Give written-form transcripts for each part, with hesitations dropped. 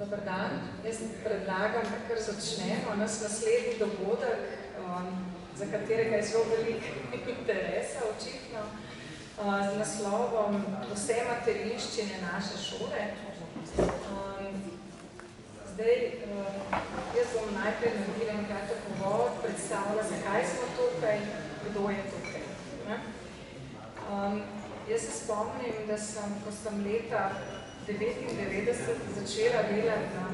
Dobar dan. Jaz predlagam, da kar začnemo. Nas naslednji dogodek, za katerega je zelo veliko interesa, očitno, z naslovom Vse materinščine naše šole. Zdaj, jaz bom najprej naredila en kratek uvod, predstavila, zakaj smo tukaj, kdo je tukaj. Jaz se spomnim, da ko sem leta 1999 začela delati na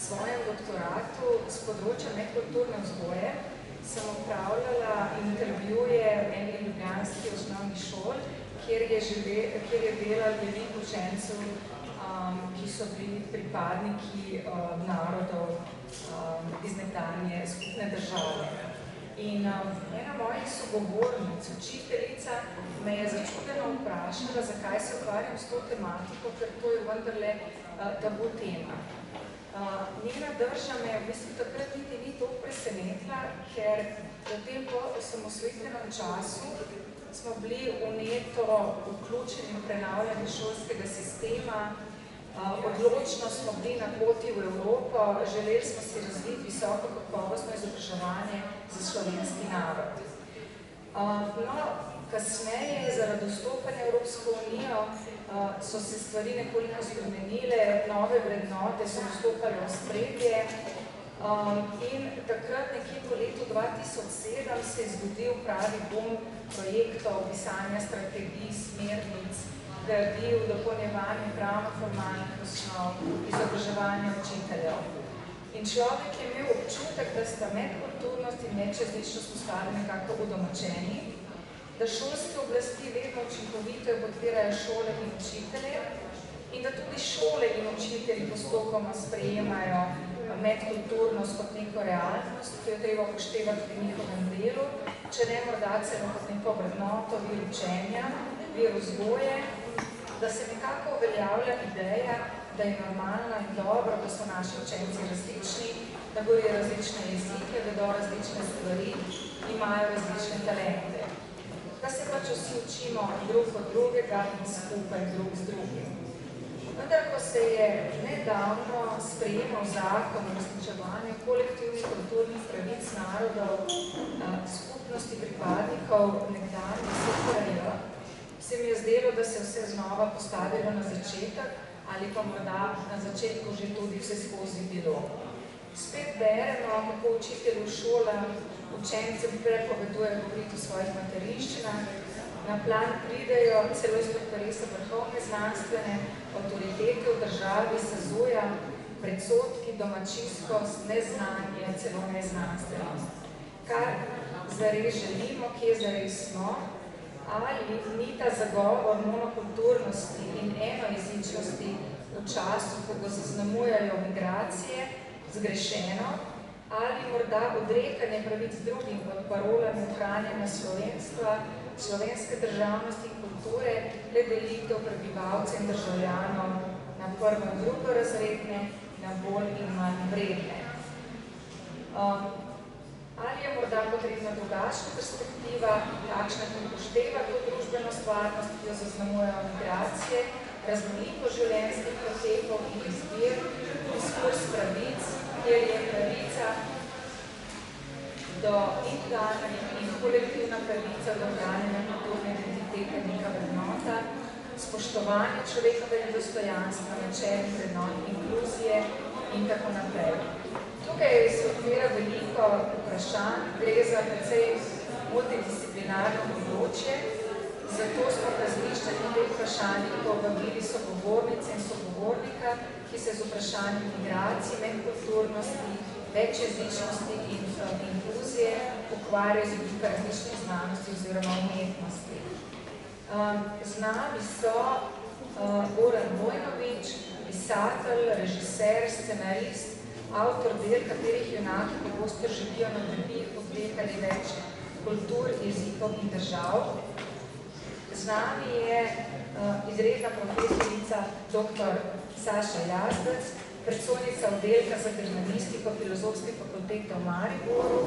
svojem doktoratu z področja medkulturne vzgoje, sem opravljala intervjuje v eni ljubljanski osnovni šoli, kjer je delal veliko učencev, ki so bili pripadniki narodov iz nekdanje skupne države. In ena mojih sogovornic, učiteljica, me je začudeno vprašala, zakaj se ukvarjam s to tematiko, ker to je vendarle tabu tema. Njena drža me je v bistvu takrat niti ni toliko presenetila, ker v tem osamosvojitvenem času smo bili vneto vključeni v prenavljanje šolskega sistema, odločno smo bili na poti v Evropo, želeli smo si razviti visoko kakovostno izobraževanje za slovenski narod. Kasneje, zaradi vstopanja v Evropsko unijo, so se stvari nekoliko spremenile, nove vrednote so vstopale v ospredje in takrat nekje po letu 2007 se je zgodil pravi boom projektov, pisanja strategij, smernic, gradiv, dopolnjevanja pravno-formalnih osnov, izobraževanja učiteljev. In človek je imel občutek, da sta medkulturnost in medčezličnost postali nekako udomačeni, da šolske oblasti vedno učinkovito podpirajo šole in učitelje in da tudi šole in učitelji postopoma sprejemajo medkulturnost kot neko realnost, ki jo treba upoštevati pri njihovem delu, če ne morda celo kot neko vrednoto, vir učenja, vir vzgoje, da se nekako uveljavlja ideja, da je normalno in dobro, da so naši učenci različni, da govorijo različne jezike, vedo različne stvari, imajo različne talente. Da se pač vsi učimo drug od drugega in skupaj drug z drugim. Vendar, ko se je nedavno sprejemal zakon o uresničevanju kolektivnih kulturnih pravic narodov skupnosti pripadnikov nekdanjih SFRJ, se mi je zdelo, da se vse znova postavilo na začetek ali pa morda na začetku že tudi vse skozi bilo. Spet beremo, kako učitelji v šolah učencem prepovedujejo govoriti o svojih materinščinah, na plan pridejo celo iz doktorisa vrhovne znanstvene avtoritete v državi sezuja predsodki, domačijskost, neznanje, celo neznanstvenost. Kar zares želimo, kje zares smo, ali ni ta zagovor monokulturnosti in enojezičnosti v času, ko ga zaznamujajo migracije, zgrešeno, ali morda odrekanje pravic drugim pod parolami ohranjanja slovenstva, slovenske državnosti in kulture, le delitev prebivalcev in državljanov na prvo in drugo razredne, na bolj in manj vredne. Ali je morda potrebna drugačna perspektiva, takšna, ki upošteva to družbeno stvarnost, ki jo zaznamujejo migracije, raznoliko življenjskih potekov in izbir, diskurs pravic, kjer je pravica do individualne in kolektivna pravica do ohranjanja kulturne identitete neka vrednota, spoštovanje človekovega dostojanstva, načelnih vrednot, inkluzije in tako naprej. Tukaj se odpira veliko vprašanj, gre za precej multidisciplinarno področje, zato smo v različnih teh vprašanjih povabili sogovornice in sogovornika, ki se z vprašanjem migracij, medkulturnosti, večjezičnosti in inkluzije ukvarjajo z vidika različnih znanosti oziroma umetnosti. Z nami so Goran Vojnović, pisatelj, režiser, scenarist, avtor del, katerih junaki pogosto živijo na drugih dveh ali več kultur, jezikov in držav. Z nami je izredna profesorica dr. Saša Jazbec, predstojnica oddelka za germanistiko Filozofske fakultete v Mariboru,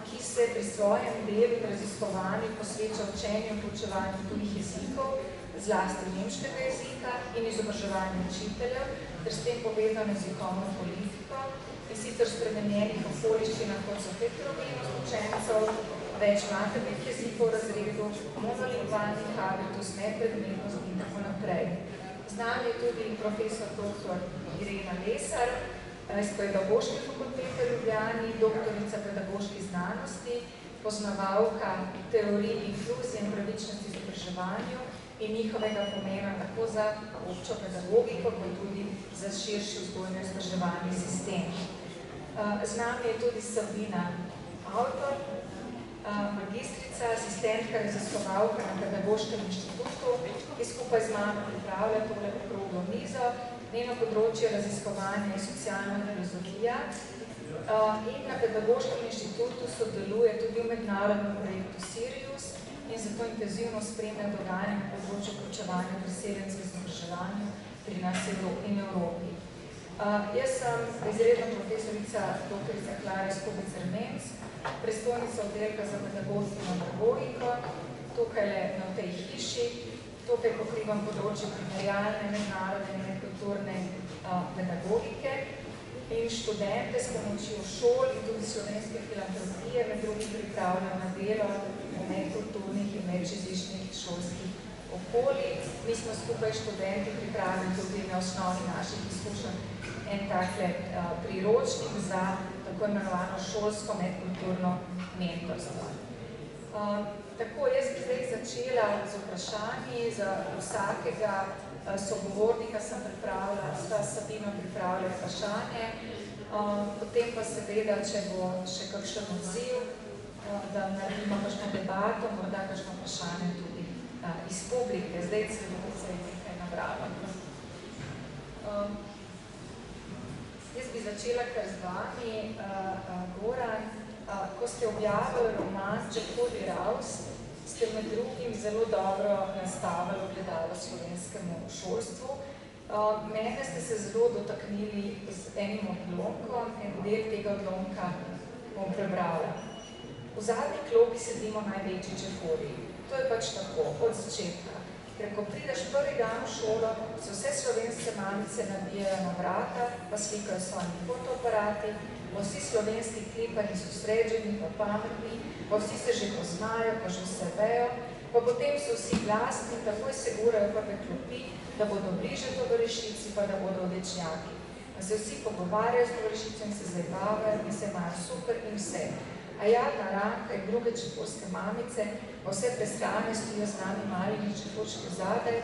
ki se pri svojem delu in raziskovanju posveča učenju in poučevanju tujih jezikov, zlasti nemškega jezika in izobraževanja učiteljev, ter s tem povezano jezikovno politiko, in sicer v spremenjenih okoliščinah, kot so heterogenost učencev, več maternih jezikov v razredu, monolingvalni habitus, nepredmetnost in tako naprej. Z nami je tudi profesor dr. Irena Lesar iz Pedagoške fakultete v Ljubljani, doktorica pedagoških znanosti, poznavalka teorij inkluzije in pravičnosti v izobraževanju in njihovega pomena tako za občo pedagogiko, kot tudi za širši vzgojno-izobraževalni sistem. Z nami je tudi Sabina Avtor, magistrica, asistentka, raziskovalka na Pedagoškem inštitutu, ki skupaj z mano pripravlja tole okroglo mizo. Njeno področje raziskovanja je socialna filozofija in na Pedagoškem inštitutu sodeluje tudi v mednarodnem projektu Sirius in zato intenzivno spremlja dogajanje na področju vključevanja priseljencev v izobraževanju pri nas in Evropi. Jaz sem izredna profesorica dr. Klara Skubic-Ermenc, predstojnica oddelka za pedagogiko in andragogiko, tukaj na tej hiši. Tukaj pokrivam področje primerjalne, mednarodne in kulturne pedagogike in študente s pomočjo šol in tudi slovenske filantropije med drugim pripravljam na delo v medkulturnih in medjezičnih šolskih okoljih. Mi smo skupaj študenti pripravili tudi na osnovi naših izkušenj en takle priročnik za tako imenovano šolsko medkulturno mentorstvo. Tako, jaz bi zdaj začela z vprašanji. Za vsakega sogovornika sem pripravila, sta Sabina pripravila vprašanje, potem pa seveda, če bo še kakšen odziv, da naredimo kakšno debato, morda kakšno vprašanje tudi iz publike. Zdaj se je nekaj nabrala. Jaz bi začela kar z vami, Goran. Ko ste objavili roman Čekoli Raus, ste med drugim zelo dobro nastavili ogledalo slovenskemu šolstvu. Mene ste se zelo dotaknili z enim odlomkom, en del tega odlomka bom prebrala. V zadnji klopi sedimo največji čefori. To je pač tako, od začetka. Ker ko prideš prvi dan v šolo, se vse slovenske mamice nabijajo na vrata, pa slikajo s svojimi fotoaparati, pa vsi slovenski kliparji so srečeni, pa pametni, pa vsi se že poznajo, pa že vse vejo, pa potem so vsi glasni, takoj se urajo prve klopi, da bodo bliže tovarišici, pa da bodo odečnjaki. Pa se vsi pogovarjajo s tovarišico in se zabavajo in se imajo super in vse. A jadna Ranka in druge čeforske mamice pa vse prestrane stojijo z nami malimi čeforški zadaj,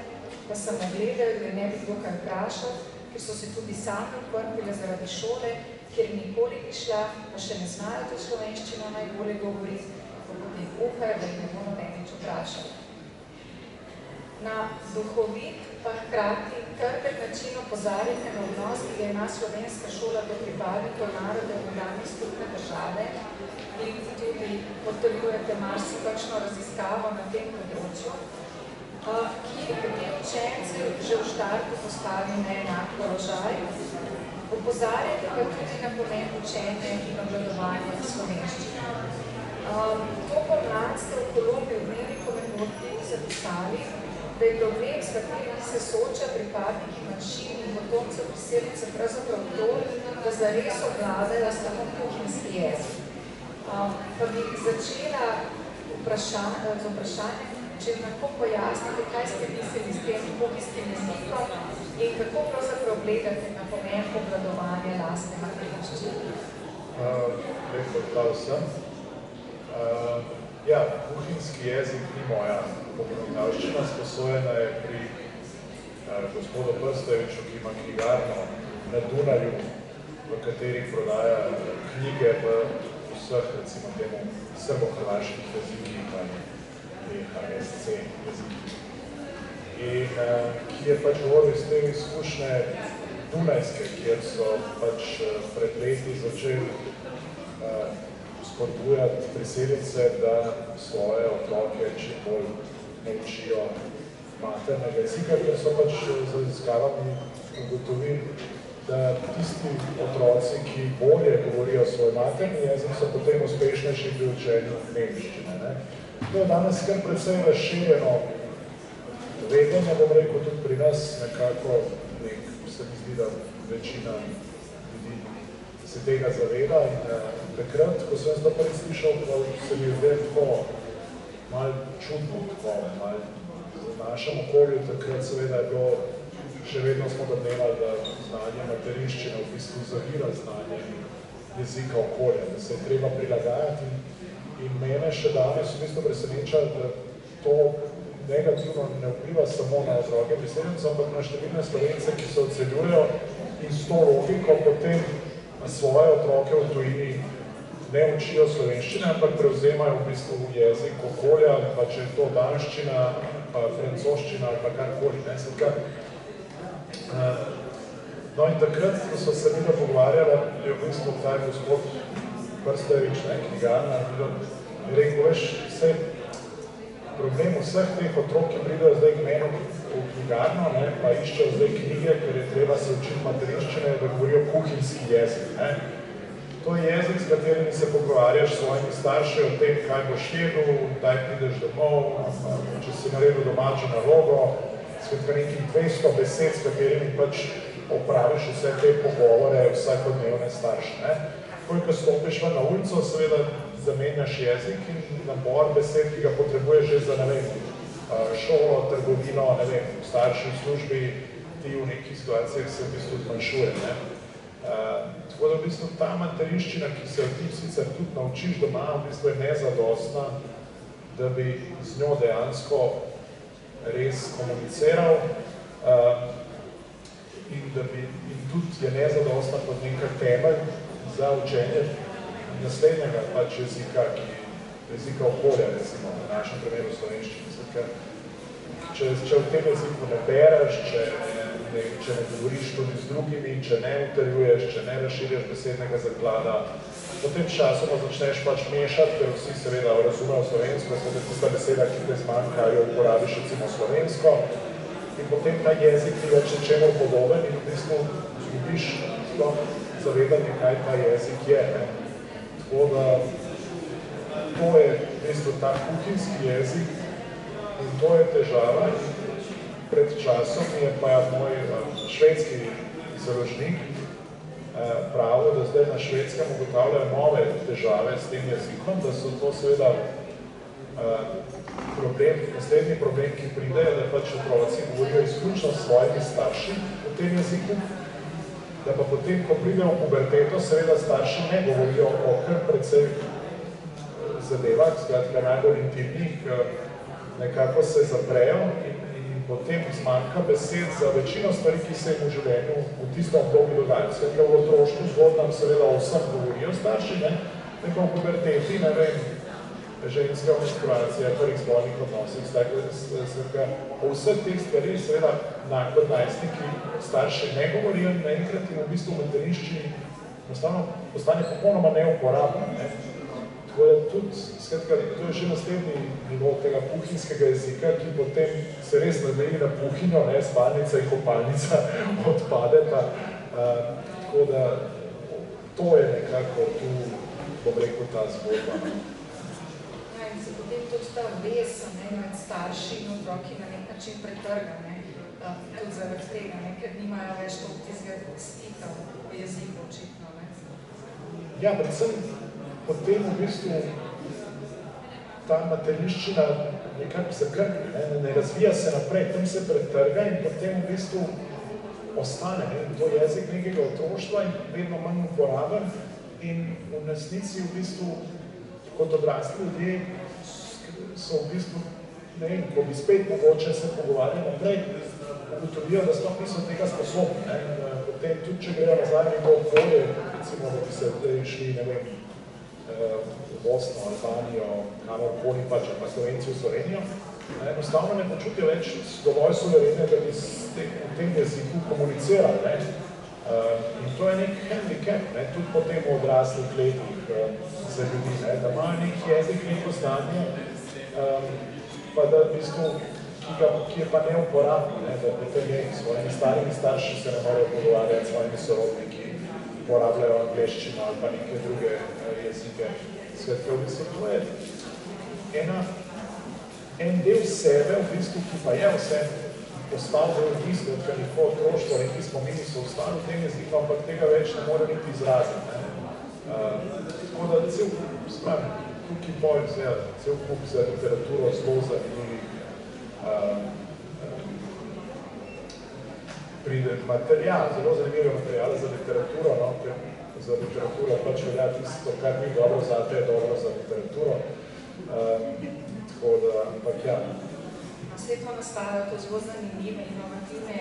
pa samo gledajo, da ne bi kdo kaj vprašal, ker so se tudi same uprpile zaradi šole, kjer nikoli ni šla, pa še ne znajo to slovenščino najbolje govoriti, pa potem upajo, da jih ne bo nobenič vprašal. Na duhovit pa hkrati trpek način opozarjate na odnos, ki ga ima slovenska šola do pripadnikov narodov nekdanje skupne države in tudi potrjujete marsikakšno raziskavo na tem področju, ki te učence že v štartu postavi na enak položaj. Opozarjate pa tudi na pomen učenja in obvladovanja slovenščine. To pomlad ste v Kolumbiji v Dnevnikovem vodniku zapisali, da je problem, s katerim se sooča pripadniki manjšin in potomcev priseljencev pravzaprav to, da zares obvladajo samo kuhinjski jezik. Pa bi začela z vprašanjem, če lahko pojasnite, kaj ste mislili s tem kuhinjskim jezikom in kako pravzaprav gledate na pomen obvladovanja lastne materinščine. Lepo prav sem. Ja, kuhinjski jezik ni moja komunitavščina, sposojena je pri gospodu Prstojeviču, ki ima knjigarno na Dunaju, v kateri prodaja knjige v vseh, recimo temu, srbo-hrvaških jezikih ali HSC jezikih. In ki je pač govoril iz te izkušnje Dunajske, kjer so pač pred leti začeli spodbujati priseljence, da svoje otroke čim bolj naučijo maternega jezika, ker so pač z raziskavami ugotovili, da tisti otroci, ki bolje govorijo svoj materni jezik, so potem uspešnejši pri učenju nemščine. To je danes kar precej razširjeno vedenja, bom rekel, tudi pri nas nekako se mi zdi, da večina ljudi se tega zaveda in takrat, ko sem to prvi slišal, se mi je tako malo čudno, malo v našem okolju, takrat seveda je bilo, še vedno smo domnevali, da znanje materinščine v bistvu zavira znanje jezika okolja, da se je treba prilagajati in mene še danes v bistvu preseneča, da to negativno ne vpliva samo na otroke priseljencev, ampak na številne Slovence, ki se ocenjujejo in s to logiko potem svoje otroke v tujini ne učijo slovenščine, ampak prevzemajo v bistvu jezik okolja, pa če je to danščina, pa francoščina ali pa karkoli. No in takrat, ko so se mi pogovarjali, je v bistvu taj gospod Prstevič, knjigarna, je rekel, veš, vse problem vseh teh otrok, ki pridejo zdaj k meni v knjigarno, pa iščejo zdaj knjige, ker je treba se učiti materinščine, da govorijo kuhinjski jezik. To je jezik, s katerimi se pogovarjaš s svojimi starši o tem, kaj boš jedel, kdaj prideš domov, če si naredil domačo nalogo, skratka nekih 200 besed, s katerimi pač opraviš vse te pogovore vsakodnevne starše. Ko stopiš na ulico, seveda zamenjaš jezik in nabor besed, ki ga potrebuješ že za, ne vem, šolo, trgovino, ne vem, starši v službi, ti v nekih situacijah se v bistvu zmanjšuje. Tako da v bistvu ta materinščina, ki se ti sicer tudi naučiš doma, v bistvu je nezadostna, da bi z njo dejansko res komuniciral in da bi tudi je nezadostna kot nekaj temelj za učenje naslednjega pač jezika okolja, recimo, v našem primeru slovenščine. Če v tem jeziku ne bereš, če ne govoriš tudi z drugimi, če ne utrjuješ, če ne razširjaš besednega zaklada, potem časoma začneš pač mešati, ker vsi seveda razumejo slovensko, seveda tista beseda, ki te zmanjka, jo uporabiš recimo slovensko in potem ta jezik ti več čemu podoben in v bistvu zgubiš zavedanje, kaj ta jezik je. Tako da to je v bistvu ta kuhinjski jezik in to je težava. Pred časom je pa moj švedski založnik pravil, da zdaj na Švedskem ugotavljajo nove težave s tem jezikom, da so to seveda naslednji problem, ki pridejo, da pač otroci govorijo izključno s svojimi starši v tem jeziku, da pa potem, ko pridejo v puberteto, seveda starši ne govorijo o kar precej zadevah, skratka najbolj intimnih, nekako se zaprejo in potem zmanjka besed za večino stvari, ki se jim v življenju v tistem obdobju dogajajo. Skratka, v otroštvu zgodnam seveda o vsem govorijo starši, nekaj v puberteti, ne vem, ženska menstruacija, prvih spolnih odnosih, skratka, o vseh teh stvari seveda kot najstniki starši ne govorijo in naenkrat in v bistvu v materinščini enostavno postane popolnoma neuporabno. Tako da tudi, skratka, to je že naslednji nivo tega kuhinjskega jezika, ki potem se res nadeli na kuhinjo, spalnica in kopalnica odpadeta. Tako da to je nekako tu, bom rekel, ta zgodba. In se potem tudi ta vez med starši in otroki na nek način pretrga, tudi zaradi tega, ker nimajo več tistega stika v jeziku očitno. Ja, predvsem potem v bistvu ta materinščina nekako zakrkne, ne razvija se naprej, tam se pretrga in potem v bistvu ostane. To je jezik nekega otroštva in vedno manj uporaben in v resnici v bistvu kot odrasli ljudje so v bistvu, ne vem, ko bi spet mogoče se pogovarjali naprej, ugotovijo, da sploh niso tega sposobni. Potem tudi, če grejo nazaj neko okolje, recimo, da bi se šli, ne vem, v Bosno, Albanijo, kamorkoli pač, pa Slovenci v Slovenijo, enostavno ne počutijo več dovolj suverene, da bi v tem jeziku komunicirali. In to je nek handicap, tudi potem v odraslih letih za ljudi, da imajo nek jezik, neko znanje, pa da v bistvu, ki je pa neuporabno, da potem s svojimi starimi starši se ne morajo pogovarjati s svojimi sorodniki, uporabljajo angleščino ali pa neke druge jezike. Skratka, v bistvu to je ena en del sebe, v bistvu, ki pa je vse postal del bistvu, ker njihovo otroštvo, neki spomini so ostali v tem jeziku, ampak tega več ne more niti izraziti. Tako da cel tukaj bolj cel kup za literaturo zelo zanimivi pride material, zelo zanimivi materijale za literaturo, no, ker za literaturo pač velja tisto, kar ni dobro zate, je dobro za literaturo. Tako da, ampak ja. Svetlo nastajajo to zelo zanimive, inovativne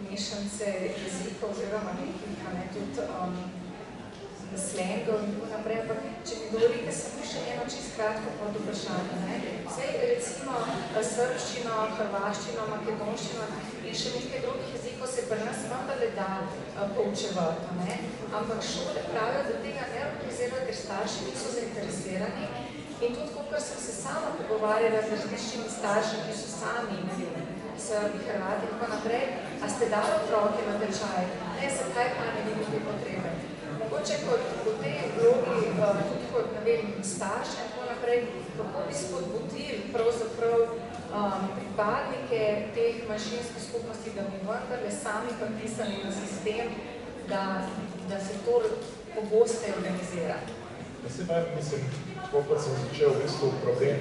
mešance jezikov oziroma nekih, tudi slengov in tako naprej, ampak če mi dovolite samo še eno čisto kratko pod vprašanje. Vsej recimo srbščino, hrvaščino, makedonščino in še nekaj drugih jezikov se pri nas vendarle da poučevati, ampak šole pravijo, da tega ne organizirajo, ker starši niso zainteresirani in tudi, kakor sem se sama pogovarjala z različnimi starši, ki so sami imeli Srbi, Hrvati in tako naprej, a ste dali otroke na tečaj? Ne, zakaj pa ne vidim te potrebe? Mogoče kot v tej vlogi, tudi kot, ne vem, starše in tako naprej, kako bi spodbudili pravzaprav pripadnike teh manjšinskih skupnosti, da bi vendarle sami pripisali na sistem, da se to pogosteje organizira. Mislim, kot sem začel, v bistvu problem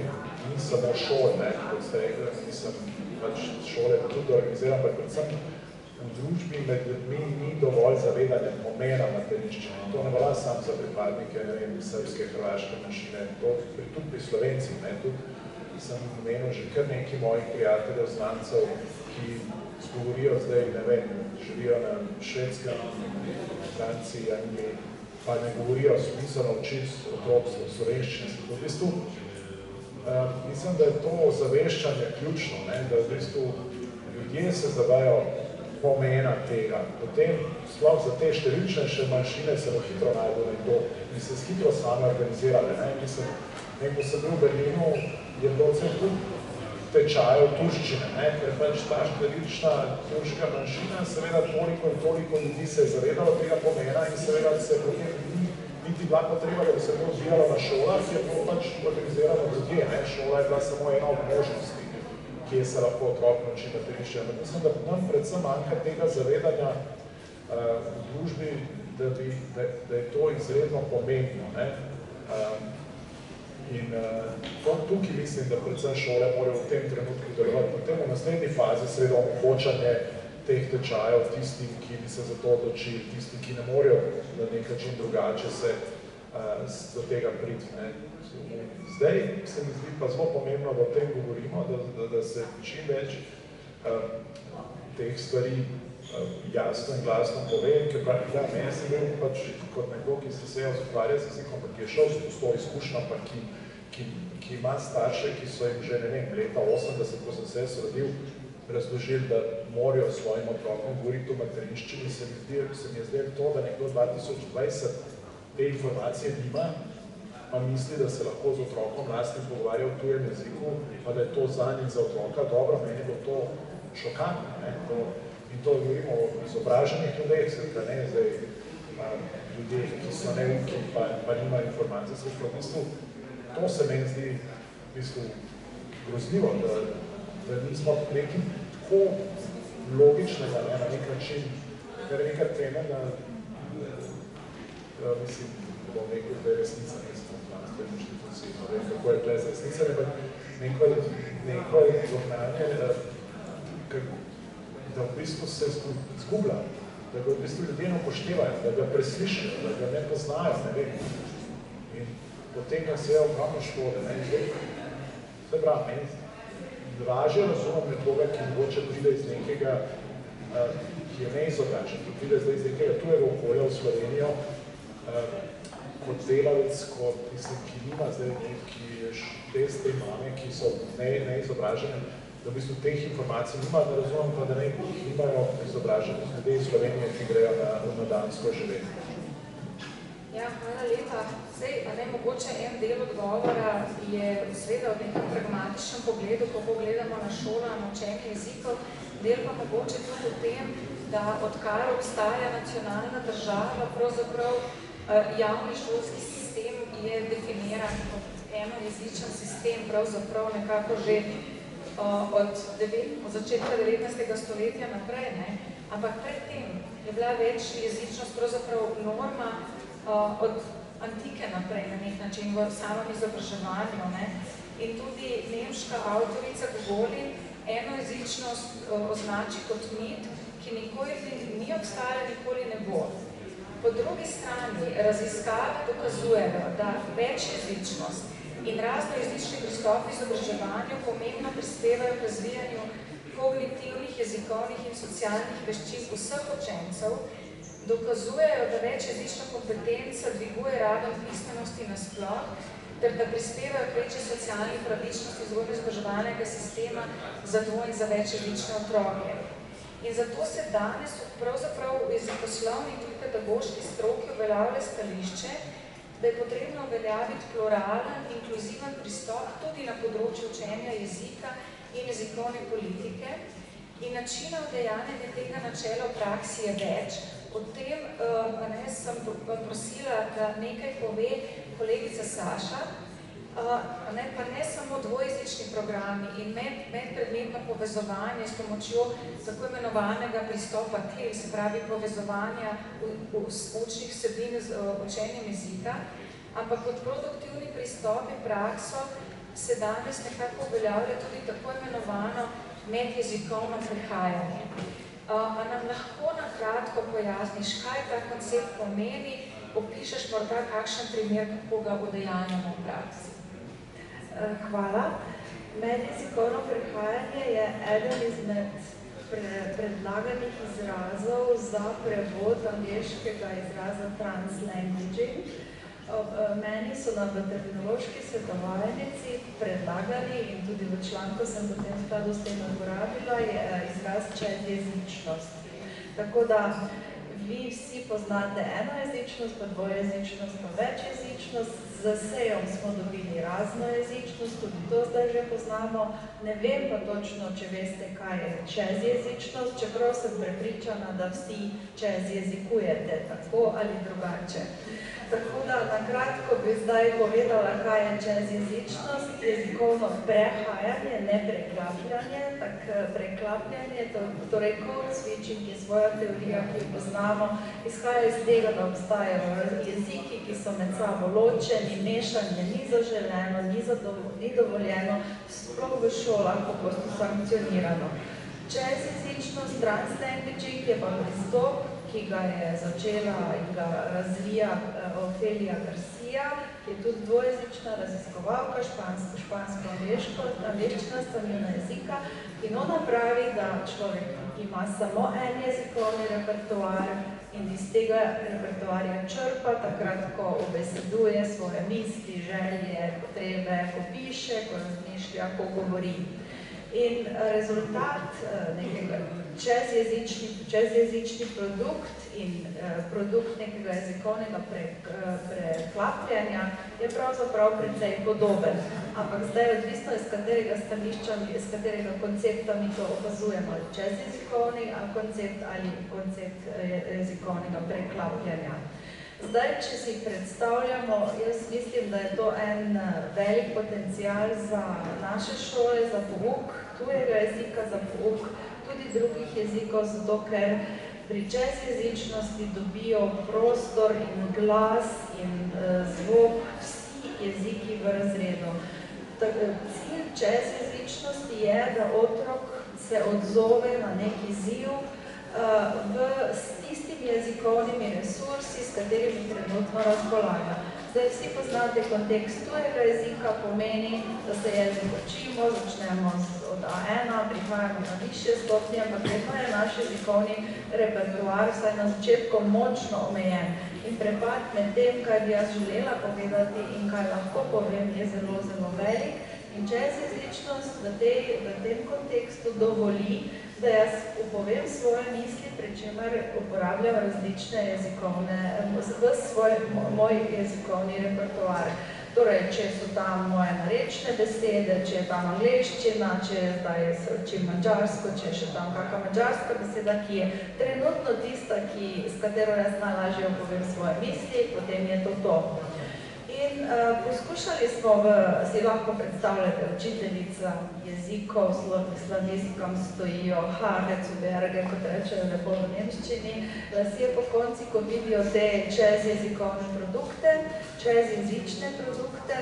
ni samo šol, kot ste rekli, nisem pač šole tudi organiziran, ampak predvsem v družbi med ljudmi ni dovolj zavedanja pomena materinščine. To ne velja samo za pripadnike, ne vem, srbske, hrvaške manjšine, to tudi pri Slovencih, tudi sem omenil že kar nekaj mojih prijateljev, znancev, ki govorijo zdaj, ne vem, živijo na Švedskem, Franciji, Angliji, pa ne govorijo smiselno učiti otrok slovenščine. V bistvu, mislim, da je to zaveščanje ključno, da v bistvu ljudje se zavejo pomena tega. Potem, sploh za te številčnejše manjšine se bo hitro najbolj nekdo, bi se hitro sami organizirali. Mislim, ko sem bil v Berlinu, je bilo cel kup tečajev turščine, ker pač ta številčna turška manjšina, seveda toliko in toliko ljudi se je zavedalo tega pomena in seveda se potem niti bila potreba, da bi se to odvijalo na šolah, je bilo pač organizirano drugje. Šola je bila samo ena od možnosti, kje se lahko otrok nauči materinščine. Ampak mislim, da nam predvsem manjka tega zavedanja v družbi, da je to izredno pomembno. In tukaj mislim, da predvsem šole morajo v tem trenutku delovati. Potem v naslednji fazi seveda omogočanje teh tečajev tistim, ki bi se za to odločili, tistim, ki ne morejo na nek način drugače se do tega priti. Zdaj se mi zdi pa zelo pomembno, da o tem govorimo, da se čim več teh stvari jasno in glasno pove, ker ja, meni sem bil pač kot nekdo, ki se sejo ukvarja z jezikom, ki je šel s to izkušnjo, pa ki ima starše, ki so jim že, ne vem, leta 80, ko sem se rodil, razložili, da morajo svojim otrokom govoriti o materinščini, se mi je zdaj to, da nekdo 2020 te informacije nima, pa misli, da se lahko z otrokom lastnim pogovarja v tujem jeziku, pa da je to zanj in za otroka dobro, meni bo to šokantno. In to govorimo o izobraženih ljudeh, ne zdaj ljudeh, ki so neuki, pa nima informacije. V bistvu, to se meni zdi v bistvu grozljivo, da nismo nekaj tako logičnega, na nek način, ker je nekaj temeljna, mislim, da bom rekel, da je resnica, ne vem, kako je tle z resnica, ampak neko zohnanje, da v bistvu se zgublja, da ga v bistvu ljudje ne upoštevajo, da ga preslišajo, da ga ne poznajo, ne vem. In potem ga se je ogromno škode, ne, zdaj prav, meni dražje razumem nekoga, ki mogoče pride iz nekega, ki je neizobražen, ki pride zdaj iz nekega tujega okolja v Slovenijo, kot delavec, kot, mislim, ki nima zdaj neki te mame, ki so neizobražene, da v bistvu teh informacij nima, da razumem pa, da nimajo izobražene ljudi iz Slovenije, ki grejo na Dansko živeti. Ja, hvala lepa. Sej, a ne, mogoče en del odgovora je seveda v nekem pragmatičnem pogledu, kako gledamo na šola, na učenje jezikov, del pa mogoče tudi v tem, da odkar obstaja nacionalna država, pravzaprav javni šolski sistem je definiran kot enojezičen sistem, pravzaprav nekako že od začetka 19. stoletja naprej, ne? Ampak predtem je bila večjezičnost pravzaprav norma od antike naprej na nek način v samem izobraževanju. Ne? In tudi nemška avtorica Gogolin enojezičnost označi kot mit, ki nikoli ni obstajala, nikoli ne bo. Po drugi strani raziskave dokazujejo, da večjezičnost in raznojezični pristopi v izobraževanju pomembno prispevajo k razvijanju kognitivnih, jezikovnih in socialnih veščin vseh učencev, dokazujejo, da večjezična kompetenca dviguje raven pismenosti nasploh, ter da prispevajo k večji socialni pravičnosti vzgojno-izobraževalnega sistema za dvo- in za večjezične otroke. In zato se danes pravzaprav v jezikoslovni in tudi pedagoški stroki uveljavlja stališče, da je potrebno uveljaviti pluralen, inkluziven pristop tudi na področju učenja jezika in jezikovne politike. In načina udejanjanja tega načela v praksi je več. O tem sem prosila, da nekaj pove kolegica Saša, pa ne samo dvojezični programi in medpredmetno povezovanje s pomočjo tako imenovanega pristopa TIL, se pravi povezovanja učnih vsebin z učenjem jezika, ampak kot produktivni pristop in prakso se danes nekako uveljavlja tudi tako imenovano medjezikovno prehajanje. A nam lahko na kratko pojasniš, kaj ta koncept pomeni, opišeš morda kakšen primer, kako ga udejanjamo v praksi? Hvala. Medjezikovno prehajanje je eden izmed predlaganih izrazov za prevod angleškega izraza translanguaging. Meni so nam v terminološki svetovalnici predlagali in tudi v članku sem potem skladu s tem uporabila izraz čezjezičnost. Tako da vi vsi poznate enojezičnost, pa dvojezičnost, pa večjezičnost. Z sejom smo dobili raznojezičnost, tudi to zdaj že poznamo. Ne vem pa točno, če veste, kaj je čezjezičnost, čeprav sem prepričana, da vsi čezjezikujete, tako ali drugače. Tako da na kratko bi zdaj povedala, kaj je čezjezičnost. Jezikovno prehajanje, ne preklapljanje. Preklapljanje, torej code switching je svoja teorija, ki jo poznamo, izhaja iz tega, da obstajajo jeziki, ki so med sabo ločeni, mešanje ni zaželeno, ni dovoljeno, sploh v šolah pogosto sankcionirano. Čezjezičnost, translanguaging je pa pristop, ki ga je začela in ga razvija Ofelia Garcia, ki je tudi dvojezična raziskovalka, špansko-angleščina sta njena jezika. In ona pravi, da človek ima samo en jezikovni repertoar in iz tega repertoarja črpa takrat, ko obeseduje svoje misli, želje, potrebe, ko piše, ko razmišlja, ko govori. In rezultat nekega čezjezični produkt in produkt nekega jezikovnega preklapljanja je pravzaprav precej podoben. Ampak zdaj je odvisno, iz katerega stališča, iz katerega koncepta mi to opazujemo, ali čezjezikovni ali koncept jezikovnega preklapljanja. Zdaj, če si predstavljamo, jaz mislim, da je to en velik potencial za naše šole, za pouk tujega jezika, za pouk tudi drugih jezikov, zato ker pri čezjezičnosti dobijo prostor in glas in zvok vsi jeziki v razredu. Cilj čezjezičnosti je, da otrok se odzove na nek izziv s tistimi jezikovnimi resursi, s katerimi trenutno razpolaga. Zdaj vsi poznate kontekst tujega jezika, pomeni, da se jezik učimo, začnemo od A1, prihajamo na višje stopnje, ampak vedno je naš jezikovni repertoar vsaj na začetku močno omejen. In prepad med tem, kaj bi jaz želela povedati in kaj lahko povem, je zelo, zelo velik. In čezjezičnost v tem kontekstu dovoli, da jaz upovem svoje misli, pri čemer uporabljam različne jezikovne, moj jezikovni repertoar. Torej, če so tam moje narečne besede, če je tam angleščina, če je zdaj mađarsko, če je še tam kakšna mađarska beseda, ki je trenutno tista, s katero jaz najlažje upovem svoje misli, potem je to to. In poskušali smo, si lahko predstavljate, učiteljica jezikov, slovnizikom stojijo hage, cuberge, kot rečejo lepo v nemščini, lasje po konci, ko vidijo te čez jezikovne produkte, čez jezične produkte.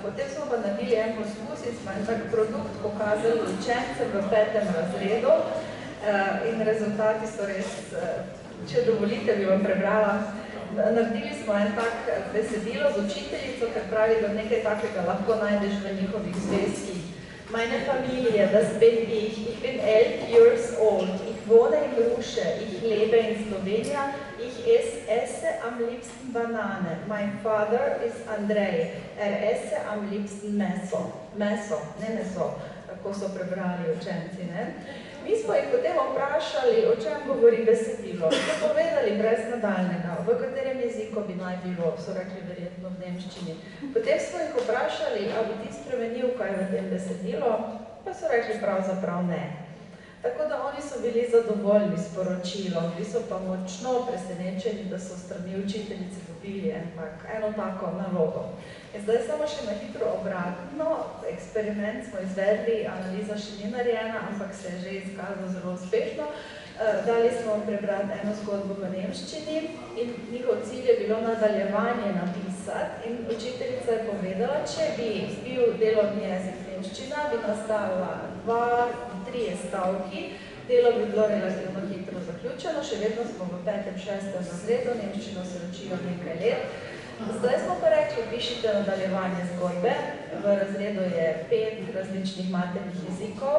Potem smo pa naredili en poskus in smo en tak produkt pokazali učencem v 5. razredu in rezultati so res, če dovolite, bi vam prebrala. Naredili smo en tak besedilo z učiteljico, ker pravi, da nekaj takega lahko najdeš v njihovih zvezkih. Meine Familie, das bin ich bin 11 years old, ich wohne in Ruše, ich lebe in Slovenija, ich esse am liebsten Banane. My father is Andrej, esse am liebsten meso. Meso, ne meso, tako so prebrali učenci, ne? Mi smo jih potem vprašali, o čem govori besedilo. So povedali brez nadaljnega, v katerem jeziku bi naj bilo, so rekli verjetno v nemščini. Potem smo jih vprašali, a bi ti spremenil kaj v tem besedilo, pa so rekli pravzaprav ne. Tako da oni so bili zadovoljni s poročilom, bili so pa močno presenečeni, da so strani učiteljice dobili eno tako nalogo. In zdaj samo še na hitro obratno, eksperiment smo izvedli, analiza še ni narejena, ampak se je že izkazal zelo uspešno. Dali smo prebrati eno zgodbo v nemščini in njihov cilj je bilo nadaljevanje napisati in učiteljica je povedala, če bi bil delovni jezik nemščina, bi nastala 2-3 stavki, delo bi bilo relativno hitro zaključeno, še vedno smo v 5-6 razredu, nemščino se učijo nekaj let. Zdaj smo pa rekli, pišite nadaljevanje zgodbe, v razredu je 5 različnih maternih jezikov,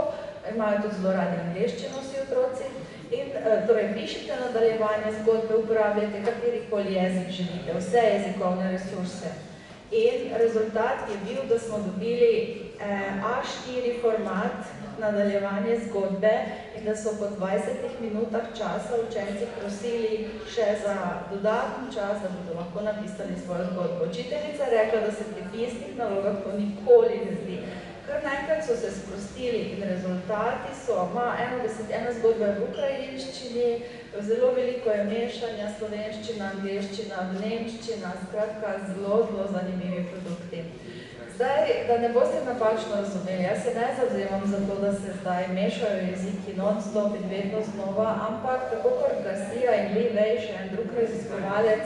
imajo tudi zelo radi angleščino vsi otroci, in torej pišite nadaljevanje zgodbe, uporabljate katerikoli jezik želite, vse jezikovne resurse. In rezultat je bil, da smo dobili A4 format nadaljevanje zgodbe in da so po 20 minutah časa učenci prosili še za dodatni čas, da bodo lahko napisali svojo zgodbo. Učiteljica je rekla, da se pri pisnih nalogah to nikoli ne zdi. Kar naenkrat so se sprostili in rezultati so, ena zgodba je v ukrajinščini, zelo veliko je mešanja slovenščina, angleščina, nemščina, skratka zelo zanimivi produkti. Zdaj, da ne boste napačno razumeli, jaz se ne zavzemam za to, da se zdaj mešajo jeziki non-stop in vedno znova, ampak tako kot Garcia in Lee Wei, še en drug raziskovalec,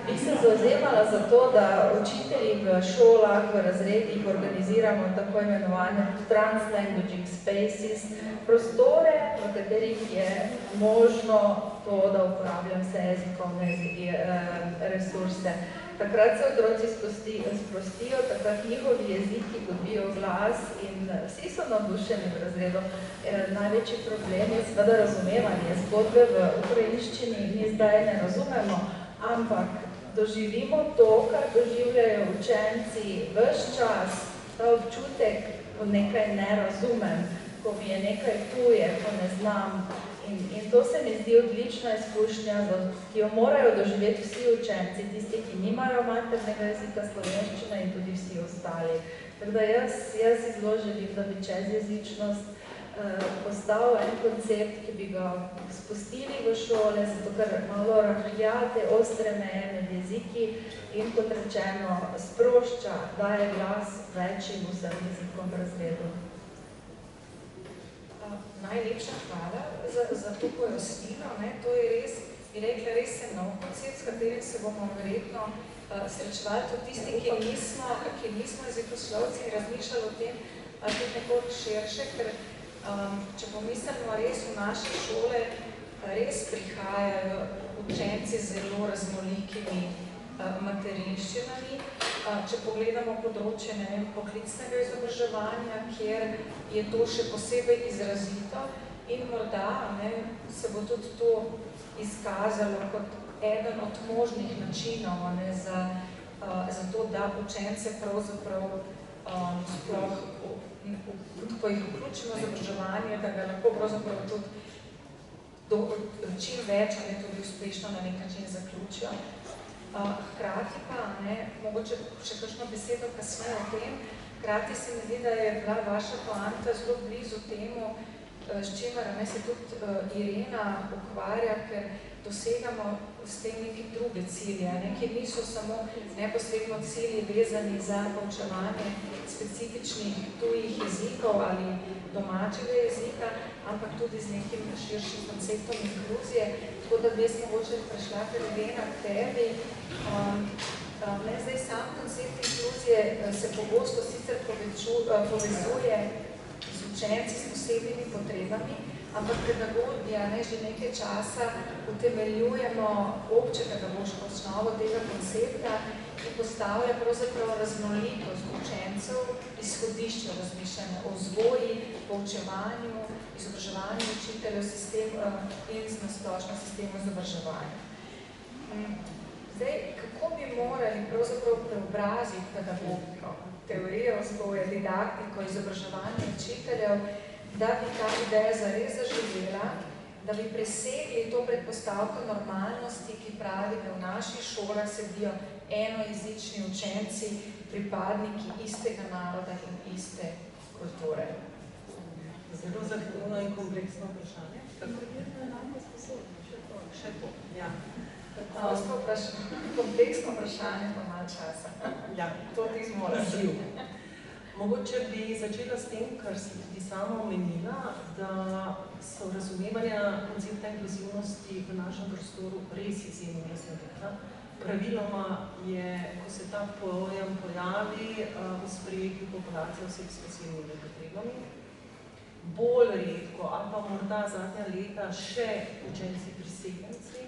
bi se zavzemala za to, da učitelji v šolah, v razredih organiziramo tako imenovane translanguaging spaces, prostore, v katerih je možno to, da uporabljam vse jezikovne resurse. Takrat se otroci sprostijo, takrat njihovi jeziki dobijo glas in vsi so navdušeni v razredu. Največji problem je seveda razumevanje zgodbe v ukrajinščini, mi zdaj ne razumemo, ampak doživimo to, kar doživljajo učenci ves čas, ta občutek, ko nekaj ne razumem, ko mi je nekaj tuje, ko ne znam. In to se mi zdi odlična izkušnja, ki jo morajo doživeti vsi učenci, tisti, ki nimajo maternega jezika slovenščine in tudi vsi ostali. Tako da jaz si zelo želim, da bi čezjezičnost postal en koncept, ki bi ga spustili v šole, zato ker malo rahljate ostre meje med jeziki in kot rečeno sprošča, daje glas večjim vsem jezikom v razredu. Najlepša hvala za to pojasnilo. To je res, bi rekla, res je nov koncept, s katerim se bomo verjetno srečevali tudi tisti, ki nismo jezikoslovci in razmišljali o tem tudi nekoliko širše, ker če pomislimo res v naše šole, res prihajajo učenci z zelo raznolikimi materinščinami. Če pogledamo področje poklicnega izobraževanja, kjer je to še posebej izrazito in morda se bo tudi to izkazalo kot eden od možnih načinov za to, da učence pravzaprav sploh, ko jih vključimo v izobraževanje, da ga lahko pravzaprav tudi čim več, tudi uspešno na nek način zaključijo. Hkrati pa, mogoče še kakšno besedo kasneje o tem, hkrati se mi zdi, da je bila vaša poanta zelo blizu temu, s čimer se tudi Irena ukvarja, ker dosegamo s tem neke druge cilje, ki niso samo neposredno cilji vezani za poučevanje specifičnih tujih jezikov ali domačega jezika, ampak tudi z nekim širšim konceptom inkluzije. Tako da bi jaz mogoče prišla, ker Irena k tebi. Zdaj sam koncept inkluzije se pogosto sicer povezuje z učenci s posebnimi potrebami, ampak pedagogija že nekaj časa utemeljujemo obče pedagoško osnovo tega koncepta, ki postavlja pravzaprav raznolikost učencev, izhodišče razmišljanja o vzgoji, poučevanju, izobraževanju učiteljev in nasplošno sistemu izobraževanja. Zdaj, kako bi morali pravzaprav preobraziti pedagogiko, teorijo vzgoje, didaktiko, izobraževanje učiteljev, da bi ta ideja zares zaživela, da bi presegli to predpostavko normalnosti, ki pravi, da v naših šolah sedijo enojezični učenci, pripadniki istega naroda in iste kulture. Zelo zahtevno in kompleksno vprašanje. Še to, ja. Kompleksno vprašanje pa malo časa. Ja, to ti zmora. Mogoče bi začela s tem, kar si tudi sama omenila, da so razumevanja koncepta inkluzivnosti v našem prostoru res izjemno raznolika. Praviloma je, ko se ta pojem pojavi v sprejetju populacije oseb s posebnimi potrebami, bolj redko, ali pa morda zadnja leta še učenci priseljenci,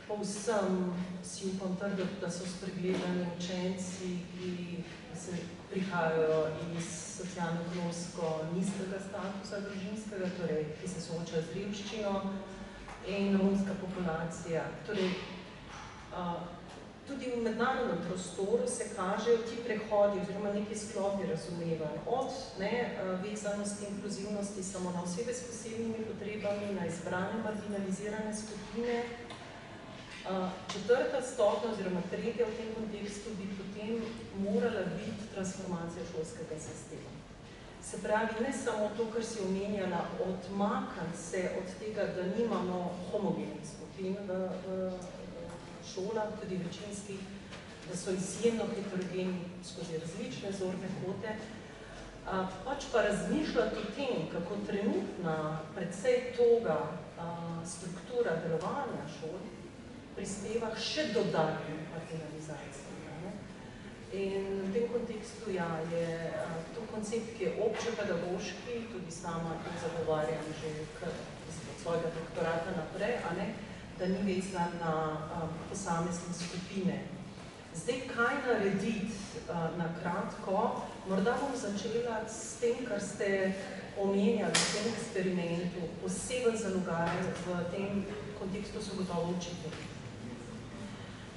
povsem si upam trditi, da so spregledani učenci, ki se prihajajo iz socialno-ekonomsko nizkega statusa družinskega, torej, ki se soočajo z revščino, in romska populacija. Torej, tudi v mednarodnem prostoru se kažejo ti prehodi oziroma neki sklopi razumevanj od vezanosti, inkluzivnosti samo na osebe s posebnimi potrebami, na izbrane marginalizirane skupine. Četrta stopnja oziroma tretja v tem kontekstu bi potem morala biti transformacija šolskega sistema. Se pravi, ne samo to, kar si omenjala, odmakan se od tega, da nimamo homogenih skupin v šolah, tudi večinskih, da so izjemno heterogeni skozi različne zorne kote, pač pa razmišljati o tem, kako trenutna, predvsej toga struktura delovanja šol prispeva še dodatno marginalizacijo. In v tem kontekstu je to koncept, ki je obče pedagoški, tudi sama to zagovarjam že od svojega doktorata naprej, da ni vezan na posamezne skupine. Zdaj, kaj narediti na kratko? Morda bom začela s tem, kar ste omenjali v tem eksperimentu, poseben zalogaj v tem kontekstu so gotovo učitelji.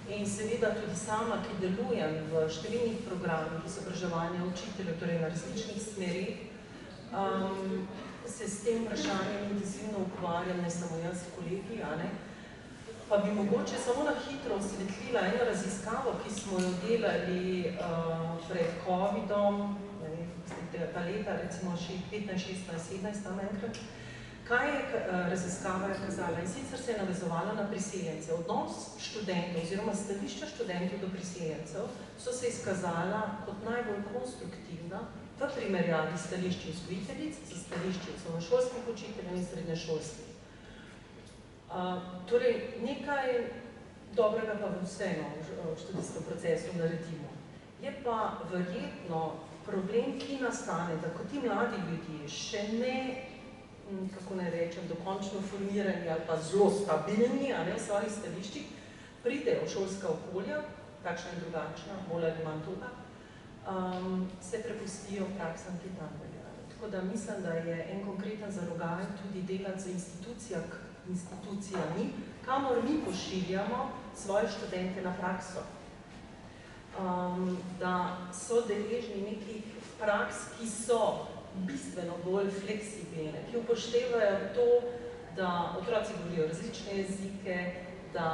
In seveda tudi sama, ki delujem v številnih programih izobraževanja učiteljev, torej na različnih smerih, se s tem vprašanjem intenzivno ukvarjam, ne samo jaz, kolegi, pa bi mogoče samo na hitro osvetlila eno raziskavo, ki smo jo delali pred COVID-om, ta leta, recimo 15, 16, 17, tam enkrat. Kaj je raziskava kazala? In sicer se je navezovala na priseljence. Odnos študentov oziroma stališča študentov do priseljencev so se izkazala kot najbolj konstruktivna v primerjavi stališči vzgojiteljic za stališči osnovnošolskih učiteljev in srednješolskih. Torej, nekaj dobrega pa vseeno v študijskem procesu naredimo. Je pa verjetno problem, ki nastane, da ko ti mladi ljudje še ne kako naj rečem, dokončno formirani ali pa zelo stabilni v svojih stališčih, pridejo v šolska okolja, takšna in drugačna, bolj ali manj toga, se prepustijo praksam, ki tam veljajo. Tako da mislim, da je en konkreten zalogaj tudi delati z institucijami, kamor mi pošiljamo svoje študente na prakso. Da so deležni nekih praks, ki so bistveno bolj fleksibilne, ki upoštevajo to, da otroci govorijo različne jezike, da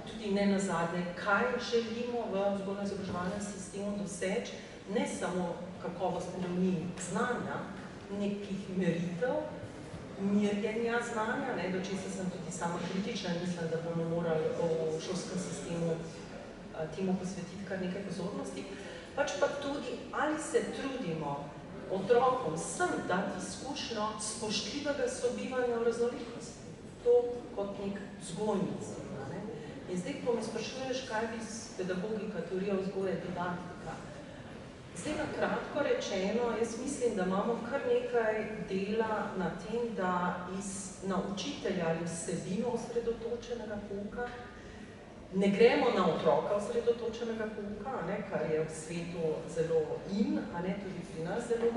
tudi ne nazadnje, kaj želimo v vzgojno-izobraževalnem sistemu doseči, ne samo kakovostne ravni znanja, nekih meritev, merjenja znanja, do česa sem tudi sama kritična in mislim, da bomo morali v šolskem sistemu temu posvetiti kar nekaj pozornosti, pač pa tudi, ali se trudimo otrokom vsem dati izkušnjo spoštljivega sobivanja v raznolikosti. To kot nek vzgojni cilj. In zdaj, ko me sprašuješ, kaj bi pedagogika, teorija vzgoje, didaktika. Zdaj, na kratko rečeno, jaz mislim, da imamo kar nekaj dela na tem, da na učitelja ali vsebino osredotočenega pouka ne gremo na otroka osredotočenega pouka, kar je v svetu zelo tudi pri nas zelo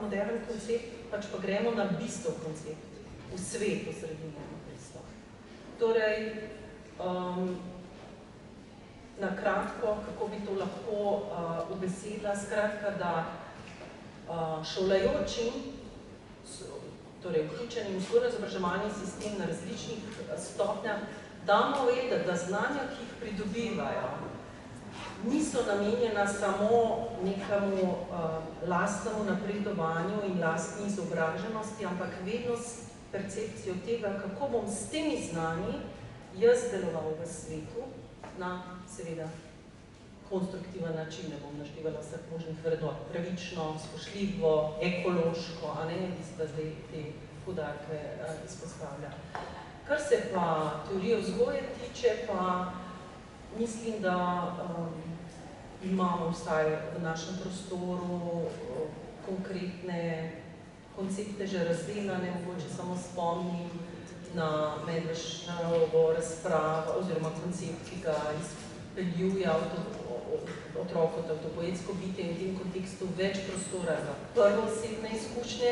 modern koncept, pač pa gremo na bistvo koncept, v svetu sredinjeno bistvo. Torej, na kratko, kako bi to lahko ubesedila, skratka, da šolajočim, torej vključenim v vzgojno-izobraževalni sistem na različnih stopnjah, damo vedeti, da znanja, ki jih pridobivajo, niso namenjena samo nekemu lastnemu napredovanju in lastni izobraženosti, ampak vedno s percepcijo tega, kako bom s temi znanji jaz deloval v svetu na, seveda, konstruktiven način, ne bom naštevala vseh možnih vrednot, pravično, spoštljivo, ekološko, da zdaj te poudarke izpostavlja. Kar se pa teorije vzgoje tiče, pa mislim, da imamo vsaj v našem prostoru konkretne koncepte že razdelane, mogoče samo spomnim na Medveščanovo razpravo oziroma koncept, ki ga izpeljuje otrok kot avtopoetsko bitje in v tem kontekstu več prostora za prvoosebne izkušnje,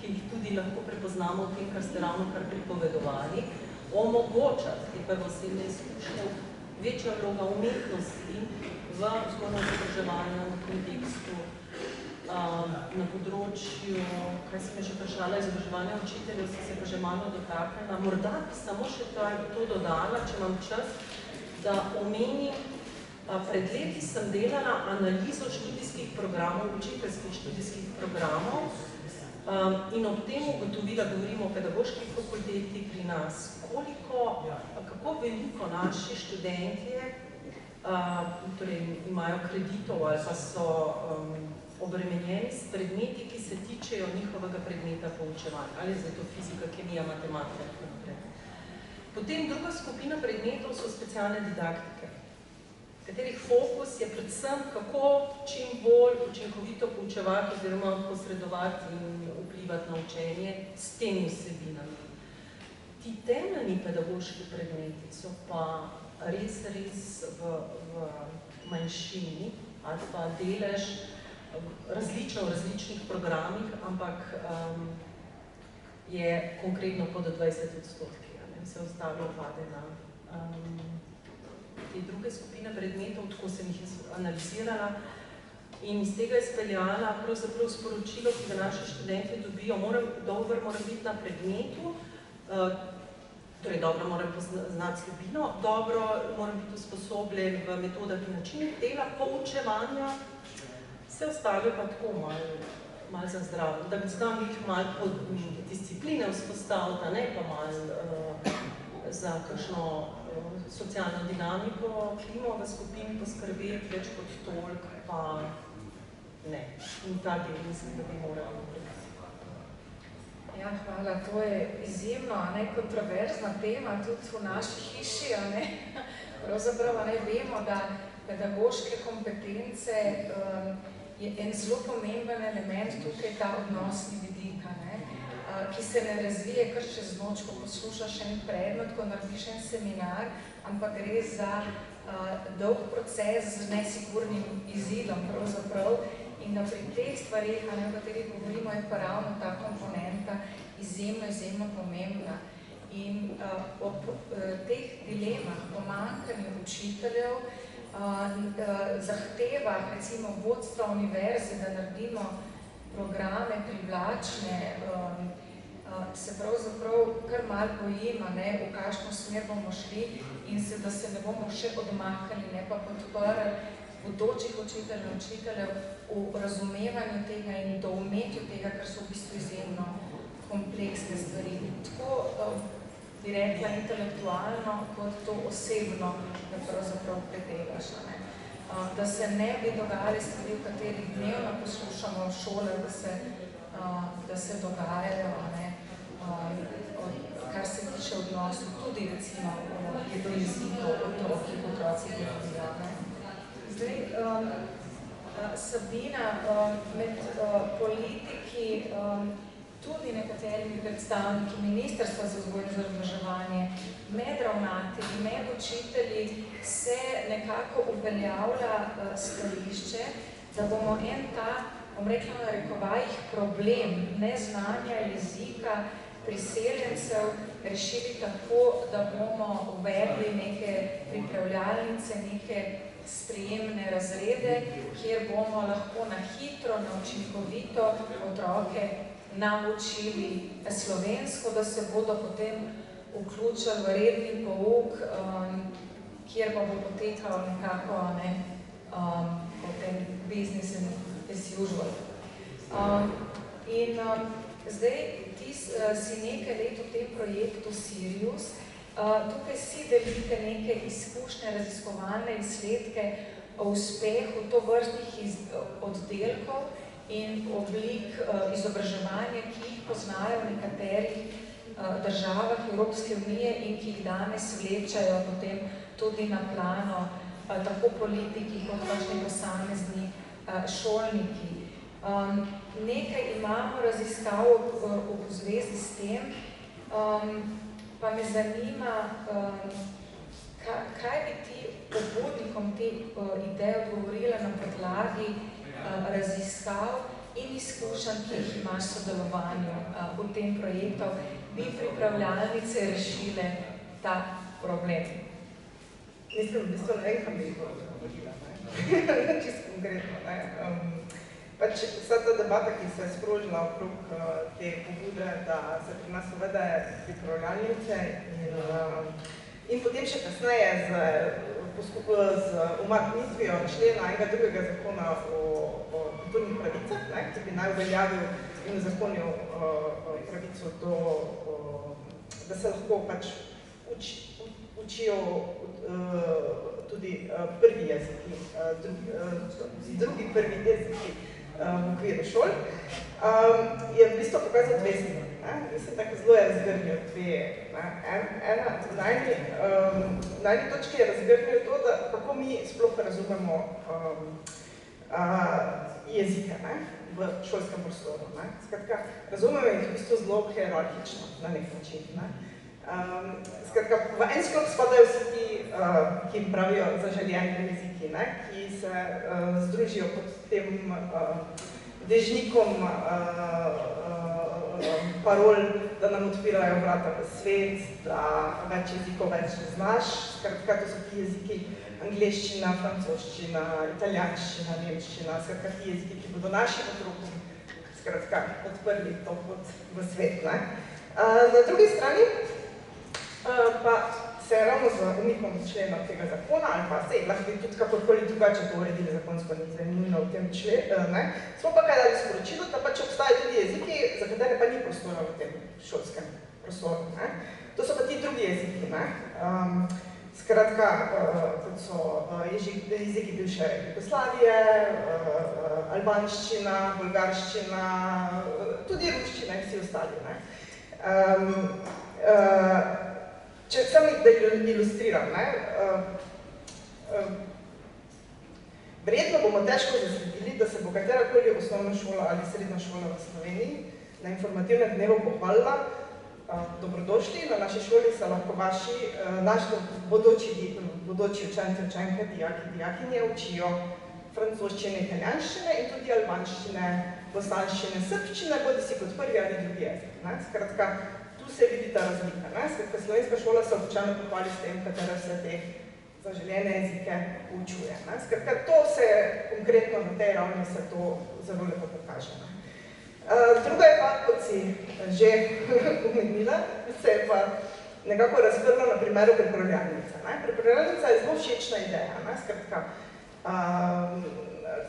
ki jih tudi lahko prepoznamo v tem, kar ste ravno kar pripovedovali, omogočati te prvoosebne izkušnje, večja vloga umetnosti v vzgojno-izobraževalnem kontekstu, na področju, kaj sem že vprašala, izobraževanja učiteljev, sem se pa že malo dotaknila. Morda bi samo še to dodala, če imam čas, da omenim, pred leti sem delala analizo študijskih programov, učiteljskih študijskih programov in ob tem ugotovila, govorimo o pedagoški fakulteti pri nas, kako veliko naši študentje imajo kreditov ali pa so obremenjeni s predmeti, ki se tičejo njihovega predmeta poučevanja, ali je to fizika, kemija, matematika in tako naprej. Potem druga skupina predmetov so specialne didaktike, katerih fokus je predvsem, kako čim bolj učinkovito poučevati oziroma posredovati in vplivati na učenje s temi vsebinami. Ti temeljni pedagoški predmeti so pa res v manjšini ali pa delež različno v različnih programih, ampak je konkretno pod 20%. Vse ostalo pade na te druge skupine predmetov, tako sem jih analizirala in iz tega izpeljala pravzaprav sporočilo, ki ga naši študenti dobijo, dober mora biti na predmetu, torej dobro moram poznati slabino, dobro moram biti usposobljen v metodah in načinih dela, poučevanja, vse ostalo pa tako malo za zdravo, da bi znam biti malo discipline vzpostaviti, ne pa malo za kakšno socialno dinamiko, klimo v skupini poskrbeti, več kot toliko, pa ne. In ta del mislim, da bi morali narediti. Ja, hvala. To je izjemno kontroverzna tema tudi v naši hiši. Pravzaprav vemo, da pedagoške kompetence je en zelo pomemben element tukaj ta odnosni vidik, ki se ne razvije kar čez noč, ko poslušaš en predmet, ko narediš en seminar, ampak gre za dolg proces z nesigurnim izidom pravzaprav in da pri teh stvarih, o katerih govorimo, je pa ravno ta komponenta izjemno pomembna. In ob teh dilemah pomanjkanju učiteljev zahteva recimo vodstva univerze, da naredimo programe privlačne, se pravzaprav kar malo bojim, v kakšno smer bomo šli in da se ne bomo še odmakali, ne pa podprli bodočih učiteljev v razumevanju tega in doumetju tega, kar so v bistvu izjemno kompleksne stvari. Tako bi rekla intelektualno, kot to osebno, da pravzaprav predelaš. Da se ne bi dogajali stvari, v katerih dnevno poslušamo v šole, da se dogajajo, kar se tiče odnosov, tudi recimo do jezikov, otroci govorijo. Zdaj, Sabina, med politiki, tudi nekaterimi predstavniki Ministrstva za vzgojo in izobraževanje, med ravnatelji, med učitelji se nekako uveljavlja stališče, da bomo bom rekla na rekovajih, problem neznanja jezika priseljencev rešili tako, da bomo uvedli neke pripravljalnice, neke sprejemne razrede, kjer bomo lahko na hitro, na učinkovito otroke naučili slovensko, da se bodo potem vključili v redni pouk, kjer pa bo potekal nekako potem business as usual. In zdaj ti si nekaj let v tem projektu Sirius, tukaj si delite neke izkušnje, raziskovalne izsledke o uspehu tovrstnih oddelkov in oblik izobraževanja, ki jih poznajo v nekaterih državah Evropske unije in ki jih danes vlečajo potem tudi na plano tako politiki kot kakšni posamezni šolniki. Nekaj imamo raziskav v zvezi s tem, pa me zanima, kaj bi ti pobudnikom te ideje odgovorila na podlagi raziskav in izkušenj, ki jih imaš v sodelovanju v tem projektu, bi pripravljalnice rešile ta problem? Mislim, v bistvu ne vem, kam bi odgovorila, čisto konkretno. Pač vsa ta debata, ki se je sprožila okrog te pobude, da se pri nas uvede pripravljalnice in potem še kasneje z umaknitvijo člena enega drugega zakona o kulturnih pravicah, ki bi naj uveljavil in uzakonil pravico da se lahko pač učijo tudi prvi jeziki, drugi prvi jeziki v okviru šol, je v bistvu pokazal dve stvari. Mislim, tako zelo je razgrnil dve. Na eni točki je razgrnil to, da kako mi sploh razumemo jezike v šolskem prostoru. Skratka, razumemo jih v bistvu zelo hierarhično na nek način. Skratka, v en sklop spadajo vsi ti, ki jim pravijo zaželjeni jeziki, ki se združijo pod tem dežnikom parol, da nam odpirajo vrata v svet, da več jezikov več ne znaš. Skratka, to so ti jeziki angleščina, francoščina, italijanščina, nemščina, skratka, ti jeziki, ki bodo našim otrokom skratka odprli to pot v svet. Na drugi strani pa se ravno z umikom člena tega zakona, ali pa se lahko bi tudi kakorkoli drugače to uredili zakonsko, ni zanimljivo v tem členu, smo pa kaj dali sporočilo, da pač obstajajo tudi jeziki, za katere pa ni prostora v tem šolskem prostoru. To so pa ti drugi jeziki. Skratka, kot so jeziki bivše Jugoslavije, albanščina, bolgarščina, tudi ruščina in vsi ostali. Če samo da ilustriram, verjetno bomo težko zasledili, da se bo katerakoli osnovna šola ali srednja šola v Sloveniji na informativnem dnevu pohvalila, dobrodošli, na naši šoli se lahko naši bodoči učenci, učenke, dijaki, dijakinje učijo francoščine, italijanščine in tudi albanščine, bosanščine, srbščine, bodi si kot prvi ali drugi jezik. Skratka, tu se vidi ta razlika. Skratka, slovenska šola se običajno pohvali s tem, katera se te zaželjene jezike učuje. Skratka, to se konkretno na tej ravni se to zelo lepo pokaže. Druga je pa, kot si že omenila, se je pa nekako razprla na primeru pripravljalnice. Pripravljalnica je zelo všečna ideja. Skratka,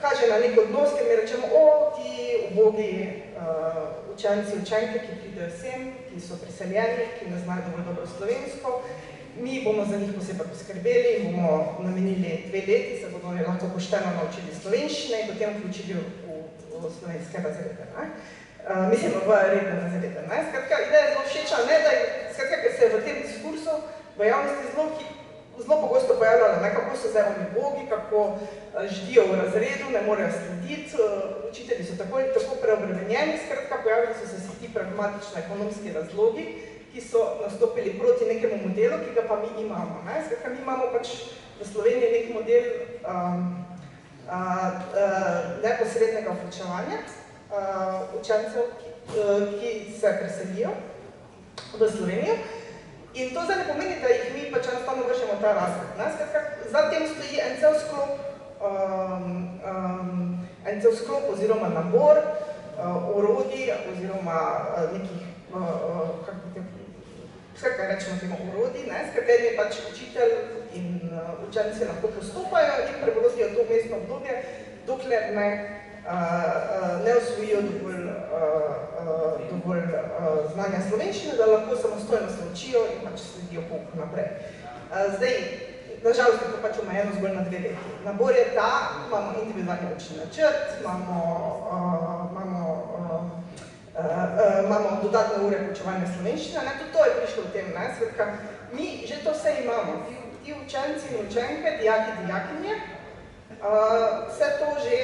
kaže na nek odnos, ker mi rečemo, ti ubogi učenci, učenke, ki pridejo sem, ki so priseljeni, ki ne znajo dovolj dobro slovensko, mi bomo za njih posebej poskrbeli in bomo namenili 2 leti, se bodo lahko pošteno naučili slovenščine in potem vključili v slovenske razrede. Mislim, v redne razrede. Skratka, ideja je zelo všeča, skratka, ker se je v tem diskursu v javnosti zelo pogosto pojavljalo, kako so zdaj oni bogi, kako živijo v razredu, ne morejo slediti, učitelji so tako preobremenjeni, skratka, pojavili so se ti pragmatično-ekonomski razlogi, ki so nastopili proti nekemu modelu, ki ga pa mi imamo. Skratka, mi imamo pač v Sloveniji nek model neposrednega vključevanja učencev, ki se preselijo v Slovenijo. In to zdaj ne pomeni, da jih mi pač enostavno vršimo ta razred. Skratka, za tem stoji en cel sklop oziroma nabor orodij oziroma nekih, skratka rečemo temu orodij, s katerimi pač učitelj in učenci lahko postopajo in prebrodijo to vmesno obdobje, dokler ne osvojijo dovolj znanja slovenščine, da lahko samostojno se učijo in pač sledijo pouku naprej. Zdaj, nažalost je to pač omejeno zgolj na 2 leti. Nabor je ta, imamo individualni učni načrt, imamo dodatne ure poučevanja slovenščine, tudi to je prišlo v tem, skratka, mi že to vse imamo, ti učenci in učenke, dijaki, dijakinje, vse to že,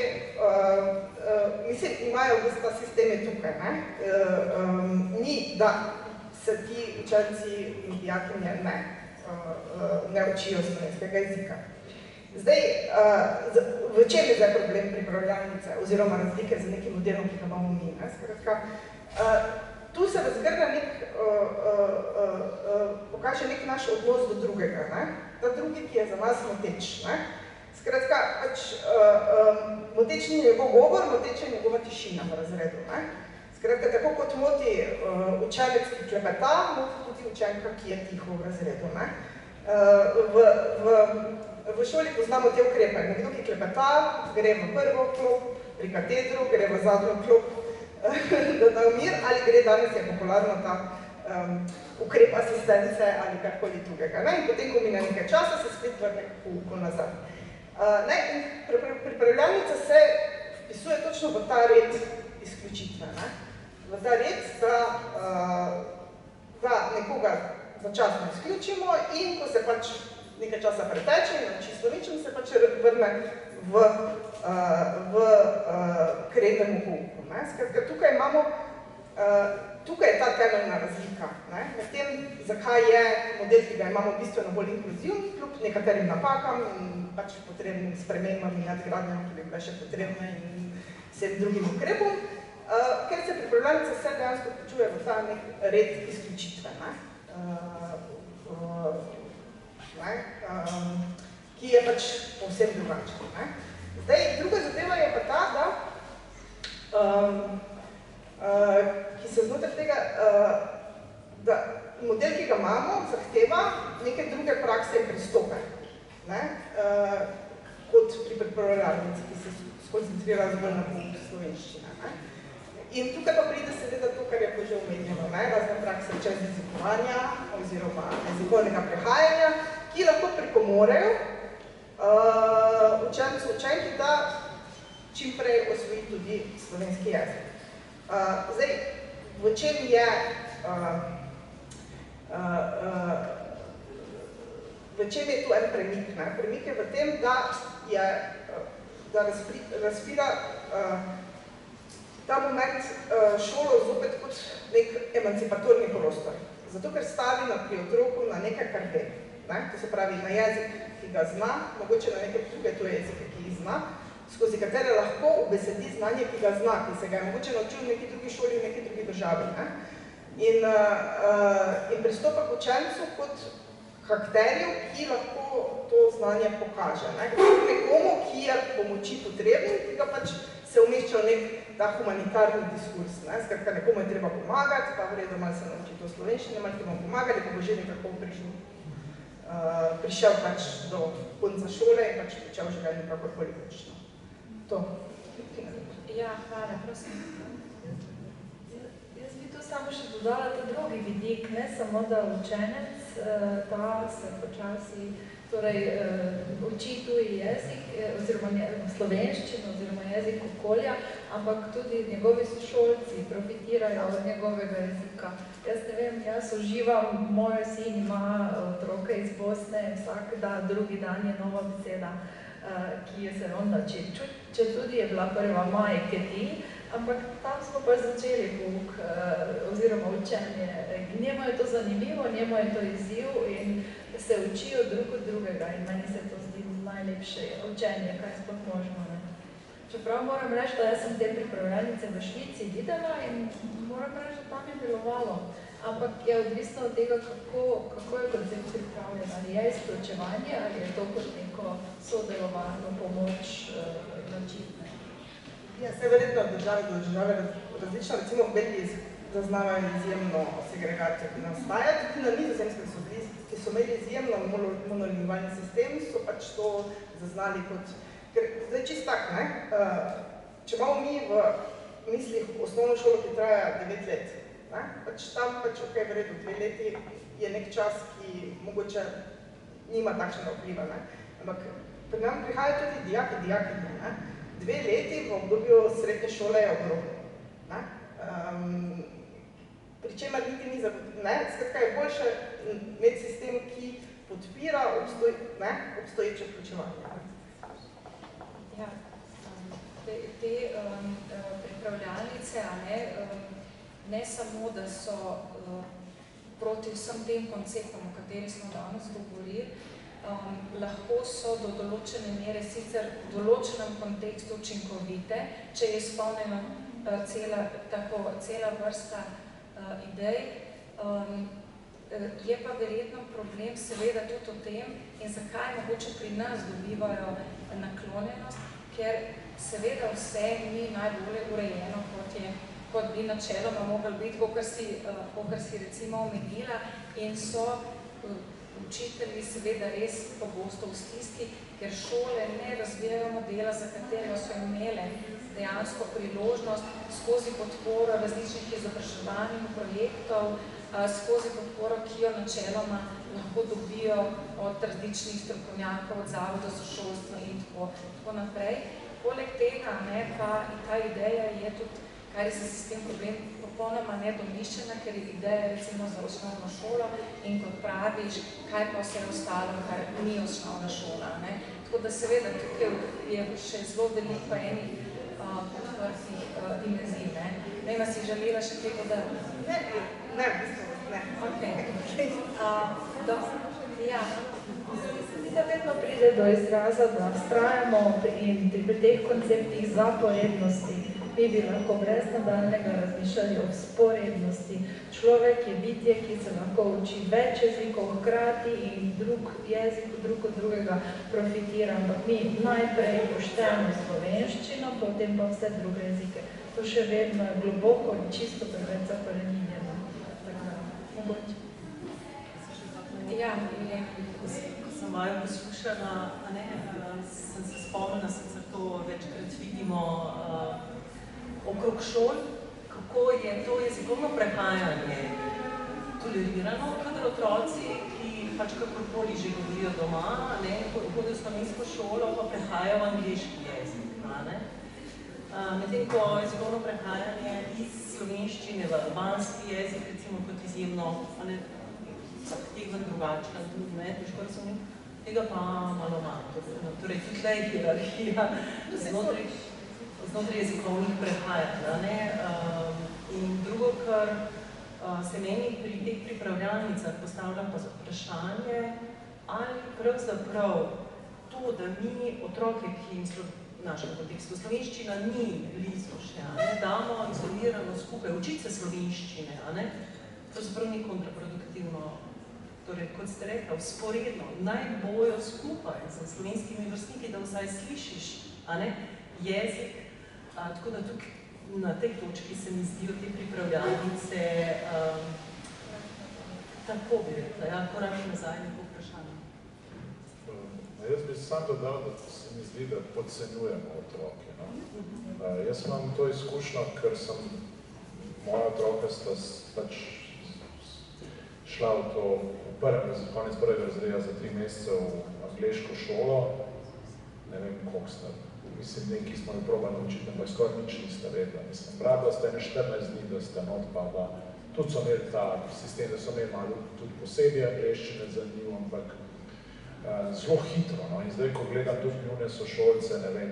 mislim, imajo v ta sistem je tukaj, ni, da se ti učenci in dijakinje ne učijo slovenskega jezika. Zdaj, v čem je zdaj problem pripravljalnice oziroma razlike z nekim modelom, ki ga imamo mi? Skratka, tu se razgrne pokaže nek naš odnos do drugega, ta drugi, ki je za nas moteč. Skratka, pač moteč ni njegov govor, moteč je njegova tišina v razredu. Skratka, tako kot moti učenec, ki klepeta, moti tudi učenka, ki je tiho v razredu. V šoli poznamo te ukrepe. Nekdo, ki klepeta, gre v prvo klop, pri katedru, gre v zadnjo klop, da da mir, ali gre danes je popularno ta ukrep asistence ali karkoli drugega. In potem, ko mine nekaj časa, se spet vrne k pouku nazaj. Pripravljalnica se vpisuje točno v ta red izključitve. V ta red, da nekoga začasno izključimo in ko se pač nekaj časa preteče in nauči slovenščino, se pač vrne k rednemu pouku. Skratka, tukaj je ta temeljna razlika. Med tem, zakaj je model, ki ga imamo bistveno bolj inkluzivni, kljub nekaterim napakam in pač potrebnim spremembam in nadgradnjam, ki bi bile še potrebne in vsem drugim ukrepom, ker se pripravljalnica vse dejansko vključuje v ta nek red izključitve, ki je pač povsem drugačen. Zdaj, druga zadeva je pa ta, ki se znotraj tega, da model, ki ga imamo, zahteva neke druge prakse in pristope, kot pri pripravljalnici, ki se skoncentrira zgolj na pouk slovenščine. In tukaj pa pride seveda to, kar je pa že omenjeno, razne prakse čez jezikovanja oziroma jezikovnega prehajanja, ki lahko prikomorejo učencu, učenki, da čim prej osvoji tudi slovenski jezik. Zdaj, v čem je tu en premik? Premik je v tem, da razvira ta moment šolo zopet kot nek emancipatorni prostor. Zato, ker stavi pri otroku na nekaj, kar ve. To se pravi na jezik, ki ga zna, mogoče na neke druge tuje jezike, ki jih zna, skozi katere lahko ubesedi znanje, ki ga zna, ki se ga je mogoče naučil v neki drugi šoli, v neki drugi državi. In pristopa k učencu kot k akterju, ki lahko to znanje pokaže. Nekomu, ki je pomoči potrebni, ki ga pač se umešča v nek ta humanitarni diskurs. Skratka, nekomu je treba pomagati, pa v redu malo se nauči to slovenščine, malo treba pomagati, pa bo že nekako prišel prišel pač do konca šole in pač pričel življenje kakorkoli večno. To. Ja, hvala, prosim. Jaz bi tu samo še dodala ta drugi vidik, ne samo da učenec, ta se počasi uči tuji jezik, oziroma slovenščino, oziroma jezik okolja, ampak tudi njegovi sošolci profitirajo od njegovega jezika. Jaz ne vem, jaz uživam, moj sin ima otroke iz Bosne, vsak dan, drugi dan je nova beseda, ki je se on nauči. Če tudi je bila prva majke ti, ampak tam smo pa začeli pouk oziroma učenje. Njemu je to zanimivo, njemu je to izziv in se učijo drug od drugega in meni se to zdi najlepše učenje, kaj sploh možno. Ne? Čeprav moram reči, da jaz sem te pripravljalnice v Švici videla in moram reči, da tam je delovalo. Ampak je odvisno od tega, kako je koncept pripravljen, ali je izključevanje, ali je to kot neko sodelovalno pomoč načitne. Ja, se verjetno države do države različno, recimo v Belgiji zaznavajo izjemno segregacijo, ki nastaja, tudi na Nizozemskem ki so imeli izjemno monolingvalni sistem, so pač to zaznali kot, ker zdaj čist tak, ne, če imamo mi v mislih osnovno šolo, ki traja 9 let, ne, pač tam pač, ok, v redu, 2 leti je nek čas, ki mogoče nima takšnega vpliva, ne, ampak pri nam prihajajo tudi dijaki, ne, 2 leti v obdobju srednje šole je ogromno, ne, pri čemer niti ni ne, skratka je boljše imeti sistem, ki podpira obstoječe vključevanje. Ja, te pripravljalnice, ne samo, da so proti vsem tem konceptom, o katerih smo danes govorili, lahko so do določene mere sicer v določenem kontekstu učinkovite, če je izpolnjena cela vrsta idej. Je pa verjetno problem seveda tudi o tem in zakaj mogoče pri nas dobivajo naklonjenost, ker seveda vse ni najbolje urejeno, kot bi načeloma mogli biti, kakor si recimo omenila, in so učitelji seveda res pogosto v stiski, ker šole ne razvijajo modela, za katerega so imele dejansko priložnost skozi podporo različnih izobraževalnih projektov, skozi podporo, ki jo načeloma lahko dobijo od različnih strokovnjakov, od zavodov za šolstvo in tako naprej. Poleg tega pa ta ideja je tudi, kar je za sistem problem, popolnoma nedomišljena, ker je ideja recimo za osnovno šolo in kot praviš, kaj pa vse ostalo, kar ni osnovna šola. Tako da seveda tukaj je še zelo veliko enih odprtih dimenzij. Ne vem, si želela še kaj dodati? Ne, v bistvu ne. Ok. Ja. Da vedno pride do izraza, da vztrajamo in pri teh konceptih zaporednosti. Mi bi lahko brez nadaljnega razmišljali o sporednosti. Človek je bitje, ki se lahko uči več jezikov hkrati in drug jezik drug od drugega profitira. Ampak mi najprej poštejemo slovenščino, potem pa vse druge jezike. To še vedno je globoko in čisto preveč zakoreninjeno. Mogoče. Ja, ko sem malo poslušala, sem se spomnila, sicer to večkrat vidimo okrog šol, kako je to jezikovno prehajanje tolerirano, kadar otroci, ki pač kakorkoli že govorijo doma, hodijo v slovensko šolo, pa prehajajo v angleški jezik. Medtem ko jezikovno prehajanje iz slovenščine v albanski jezik, recimo kot izjemno zahtevno drugačen, težko razumem, tega pa malo manj. Torej, tudi tle je hierarhija znotraj jezikovnih prehajanj. In drugo, kar se meni pri teh pripravljalnicah postavlja vprašanje, ali pravzaprav to, da mi otroke, ki jim v našem kontekstu slovenščina ni blizu še, damo izolirano skupaj, učiti se slovenščine, pravzaprav ni kontraproduktivno. Torej, kot ste rekla, vzporedno, naj bojo skupaj z slovenskimi vrstniki, da vsaj slišiš jezik. Tako da tukaj na tej točki se mi zdijo te pripravljalnice Tako bi rekla, ja, korak nazaj neko vprašanje. Jaz bi sam dodal, da se mi zdi, da podcenjujemo otroke. No? Jaz imam to izkušnjo, ker sem, moja otroka sta pač šla v to, konec prvega razreda za 3 mesece v angleško šolo, ne vem, koliko sta, mislim, nekaj smo jo probali naučiti, ampak skoraj nič nista vedela. Mislim, pravila sta 14 dni, da sta not, pa da tudi so imeli ta sistem, da so imeli malo tudi posebej angleščine za njim, ampak zelo hitro. No? In zdaj, ko gledam tudi njune sošolce, ne vem,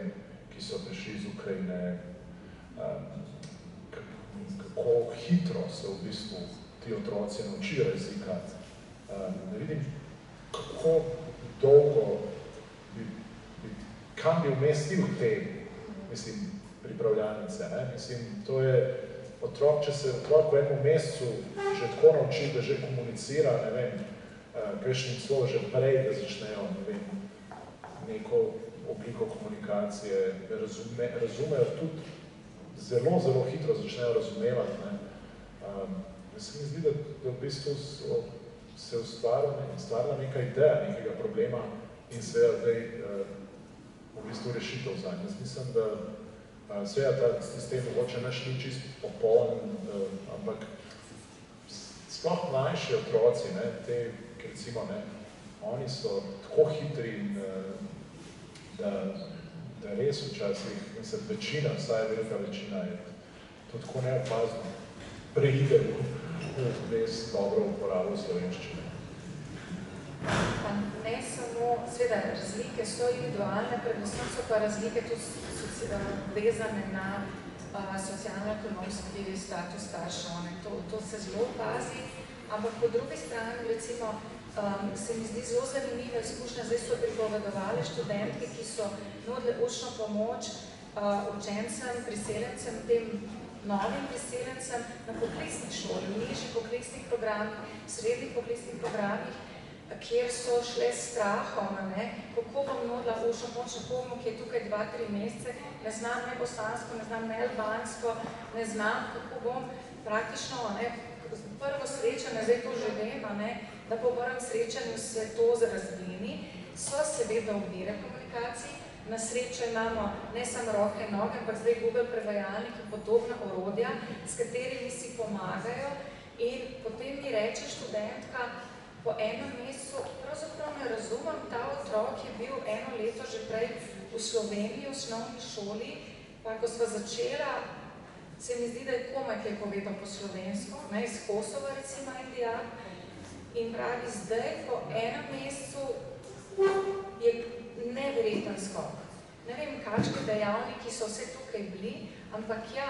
ki so prišli iz Ukrajine, kako hitro se v bistvu ti otroci naučijo jezika. Ne vidim, kako dolgo kam bi umestil te, mislim, pripravljalnice. Ne? Mislim, to je otrok, če se otrok v enem mesecu že tako nauči, da že komunicira, ne vem, kakšnim slovo že prej, da začnejo, ne vem, neko obliko komunikacije, razumejo tudi zelo, zelo hitro začnejo razumevati. Ne? Se mi zdi, da v bistvu se ustvarila neka ideja nekega problema in seveda zdaj v bistvu rešitev za nje. Jaz mislim, da seveda ta sistem mogoče naš ni čist popoln, ampak sploh mlajši otroci, ne, te, recimo, ne, oni so tako hitri, da res včasih, mislim, večina, vsaj velika večina je to tako neopazno preide v res dobro uporabo slovenščine. Pa ne samo, seveda, razlike so individualne, predvsem so pa razlike tudi vezane na socialno-ekonomski status staršev. To se zelo opazi, ampak po drugi strani, recimo, se mi zdi zelo zanimiva izkušnja, zdaj so pripovedovali študentke, ki so nudile učno pomoč učencem, priseljencem, tem novim priseljencem na poklicnih šoli, v nižjih poklicnih programih, srednjih poklicnih programih, kjer so šle s strahom, kako bom nudila učno pomoč nekomu, ki je tukaj 2-3 mesece, ne znam ne bosansko, ne znam ne albansko, ne znam, kako bom praktično, prvo srečanje, zdaj to že vem, da po prvem srečanju se to razblini, so seveda ovire komunikacij. Na srečo imamo ne samo roke in noge, ampak zdaj Google prevajalnik in podobna orodja, s katerimi si pomagajo. In potem mi reče študentka po enem mesecu, pravzaprav ne razumem, ta otrok je bil 1 leto že prej v Sloveniji, v osnovni šoli, pa ko sva začela, se mi zdi, da je komaj kaj povedal po slovensko, iz Kosova recimo en dijak, in pravi, zdaj po 1 mesecu je neverjeten skok. Ne vem, kakšni dejavniki so vse tukaj bili, ampak ja,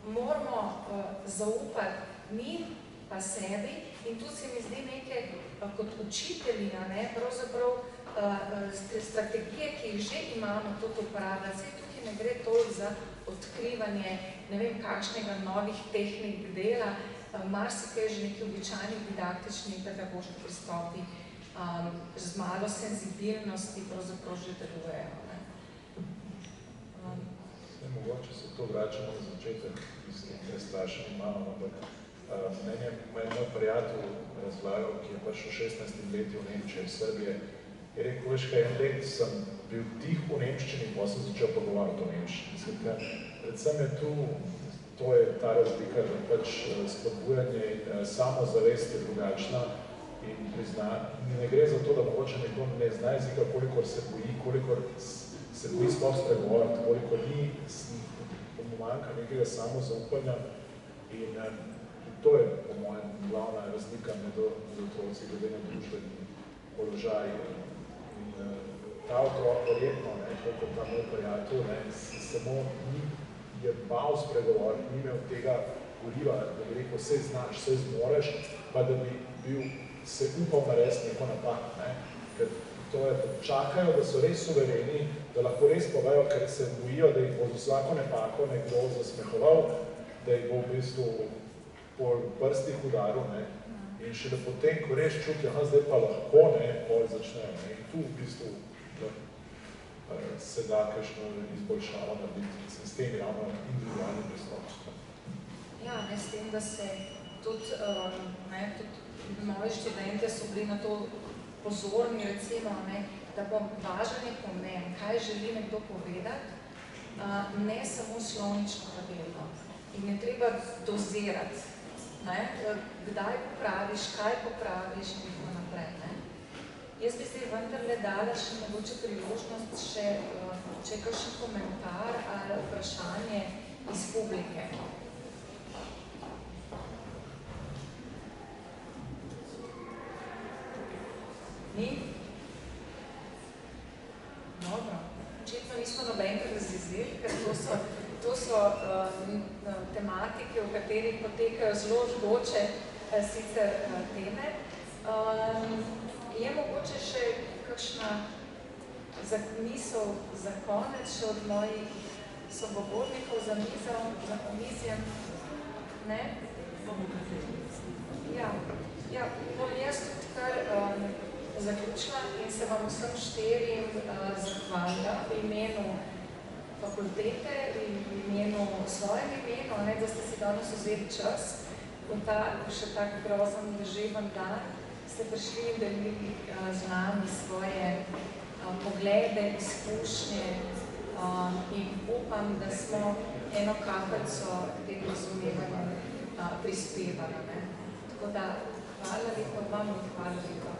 moramo zaupati njim pa sebi in tu se mi zdi nekaj kot učitelja, pravzaprav strategije, ki jih že imamo tudi uporabljati. Saj tukaj ne gre toliko za odkrivanje ne vem kakšnega novih tehnik dela, marsikaj že neki običajni didaktični pedagoški pristopi, z malo senzibilnosti pravzaprav že delujejo. Mogoče se to vračamo na začetek, mislim, prestrašenim mamam, ampak meni je moj prijatelj razlagal, ki je prišel 16 leti v Nemčijo iz Srbije, je rekel, veš kaj, 1 let sem bil tih v nemščini, pa sem začel pogovarjati o nemščini. Predvsem je tu, to je ta razlika, da pač spodbujanje samozavest je drugačna, in ne gre za to, da mogoče nekdo ne zna jezika, kolikor se boji, kolikor se boji sploh spregovoriti, kolikor ni pomanjka nekega samozaupanja. In to je, po mojem, glavna razlika med otroci, glede na družbeni položaj. In ta otrok, verjetno, kot ta moj prijatelj, samo je bal spregovoriti, ni imel tega goriva, da bi rekel, vse znaš, vse zmoreš, pa da bi bil se upal narediti neko napako, ker to je, čakajo, da so res suvereni, da lahko res povejo, ker se bojijo, da jih bo z vsako napako nekdo zasmehoval, da jih bo v bistvu po prstih udaril, in še da potem, ko res čutijo, zdaj pa lahko, pol začnejo, in tu v bistvu se da kakšno izboljšavo narediti, s tem javno individualnim pristopom. Ja, s tem, da se tudi moji študente so bili na to pozorni, recimo, da bo važanje pomen, kaj želi nekdo povedati, ne samo slovnično pravilno. In je treba dozirati, kdaj popraviš, kaj popraviš in tako naprej. Jaz bi zdaj vendarle dala še mogoče priložnost, če je kakšen komentar ali vprašanje iz publike. Ni? Dobro. Očitno nismo nobenega razjezili, ker to so tematike, v katerih potekajo zelo žgoče sicer teme. Je mogoče še kakšna misel za konec, še od mojih sogovornikov za omizjem? Ne? Ja, bom jaz tudi kar zaključila in se vam vsem šterim zahvalila v imenu fakultete in v imenu svojem imenu, da ste si danes vzeli čas v ta še tak grozen deževen dan, ste prišli in delili z nami svoje poglede, izkušnje in upam, da smo eno kapljico k temu razumevanju prispevali. Tako da hvala lepa vam in hvala lepa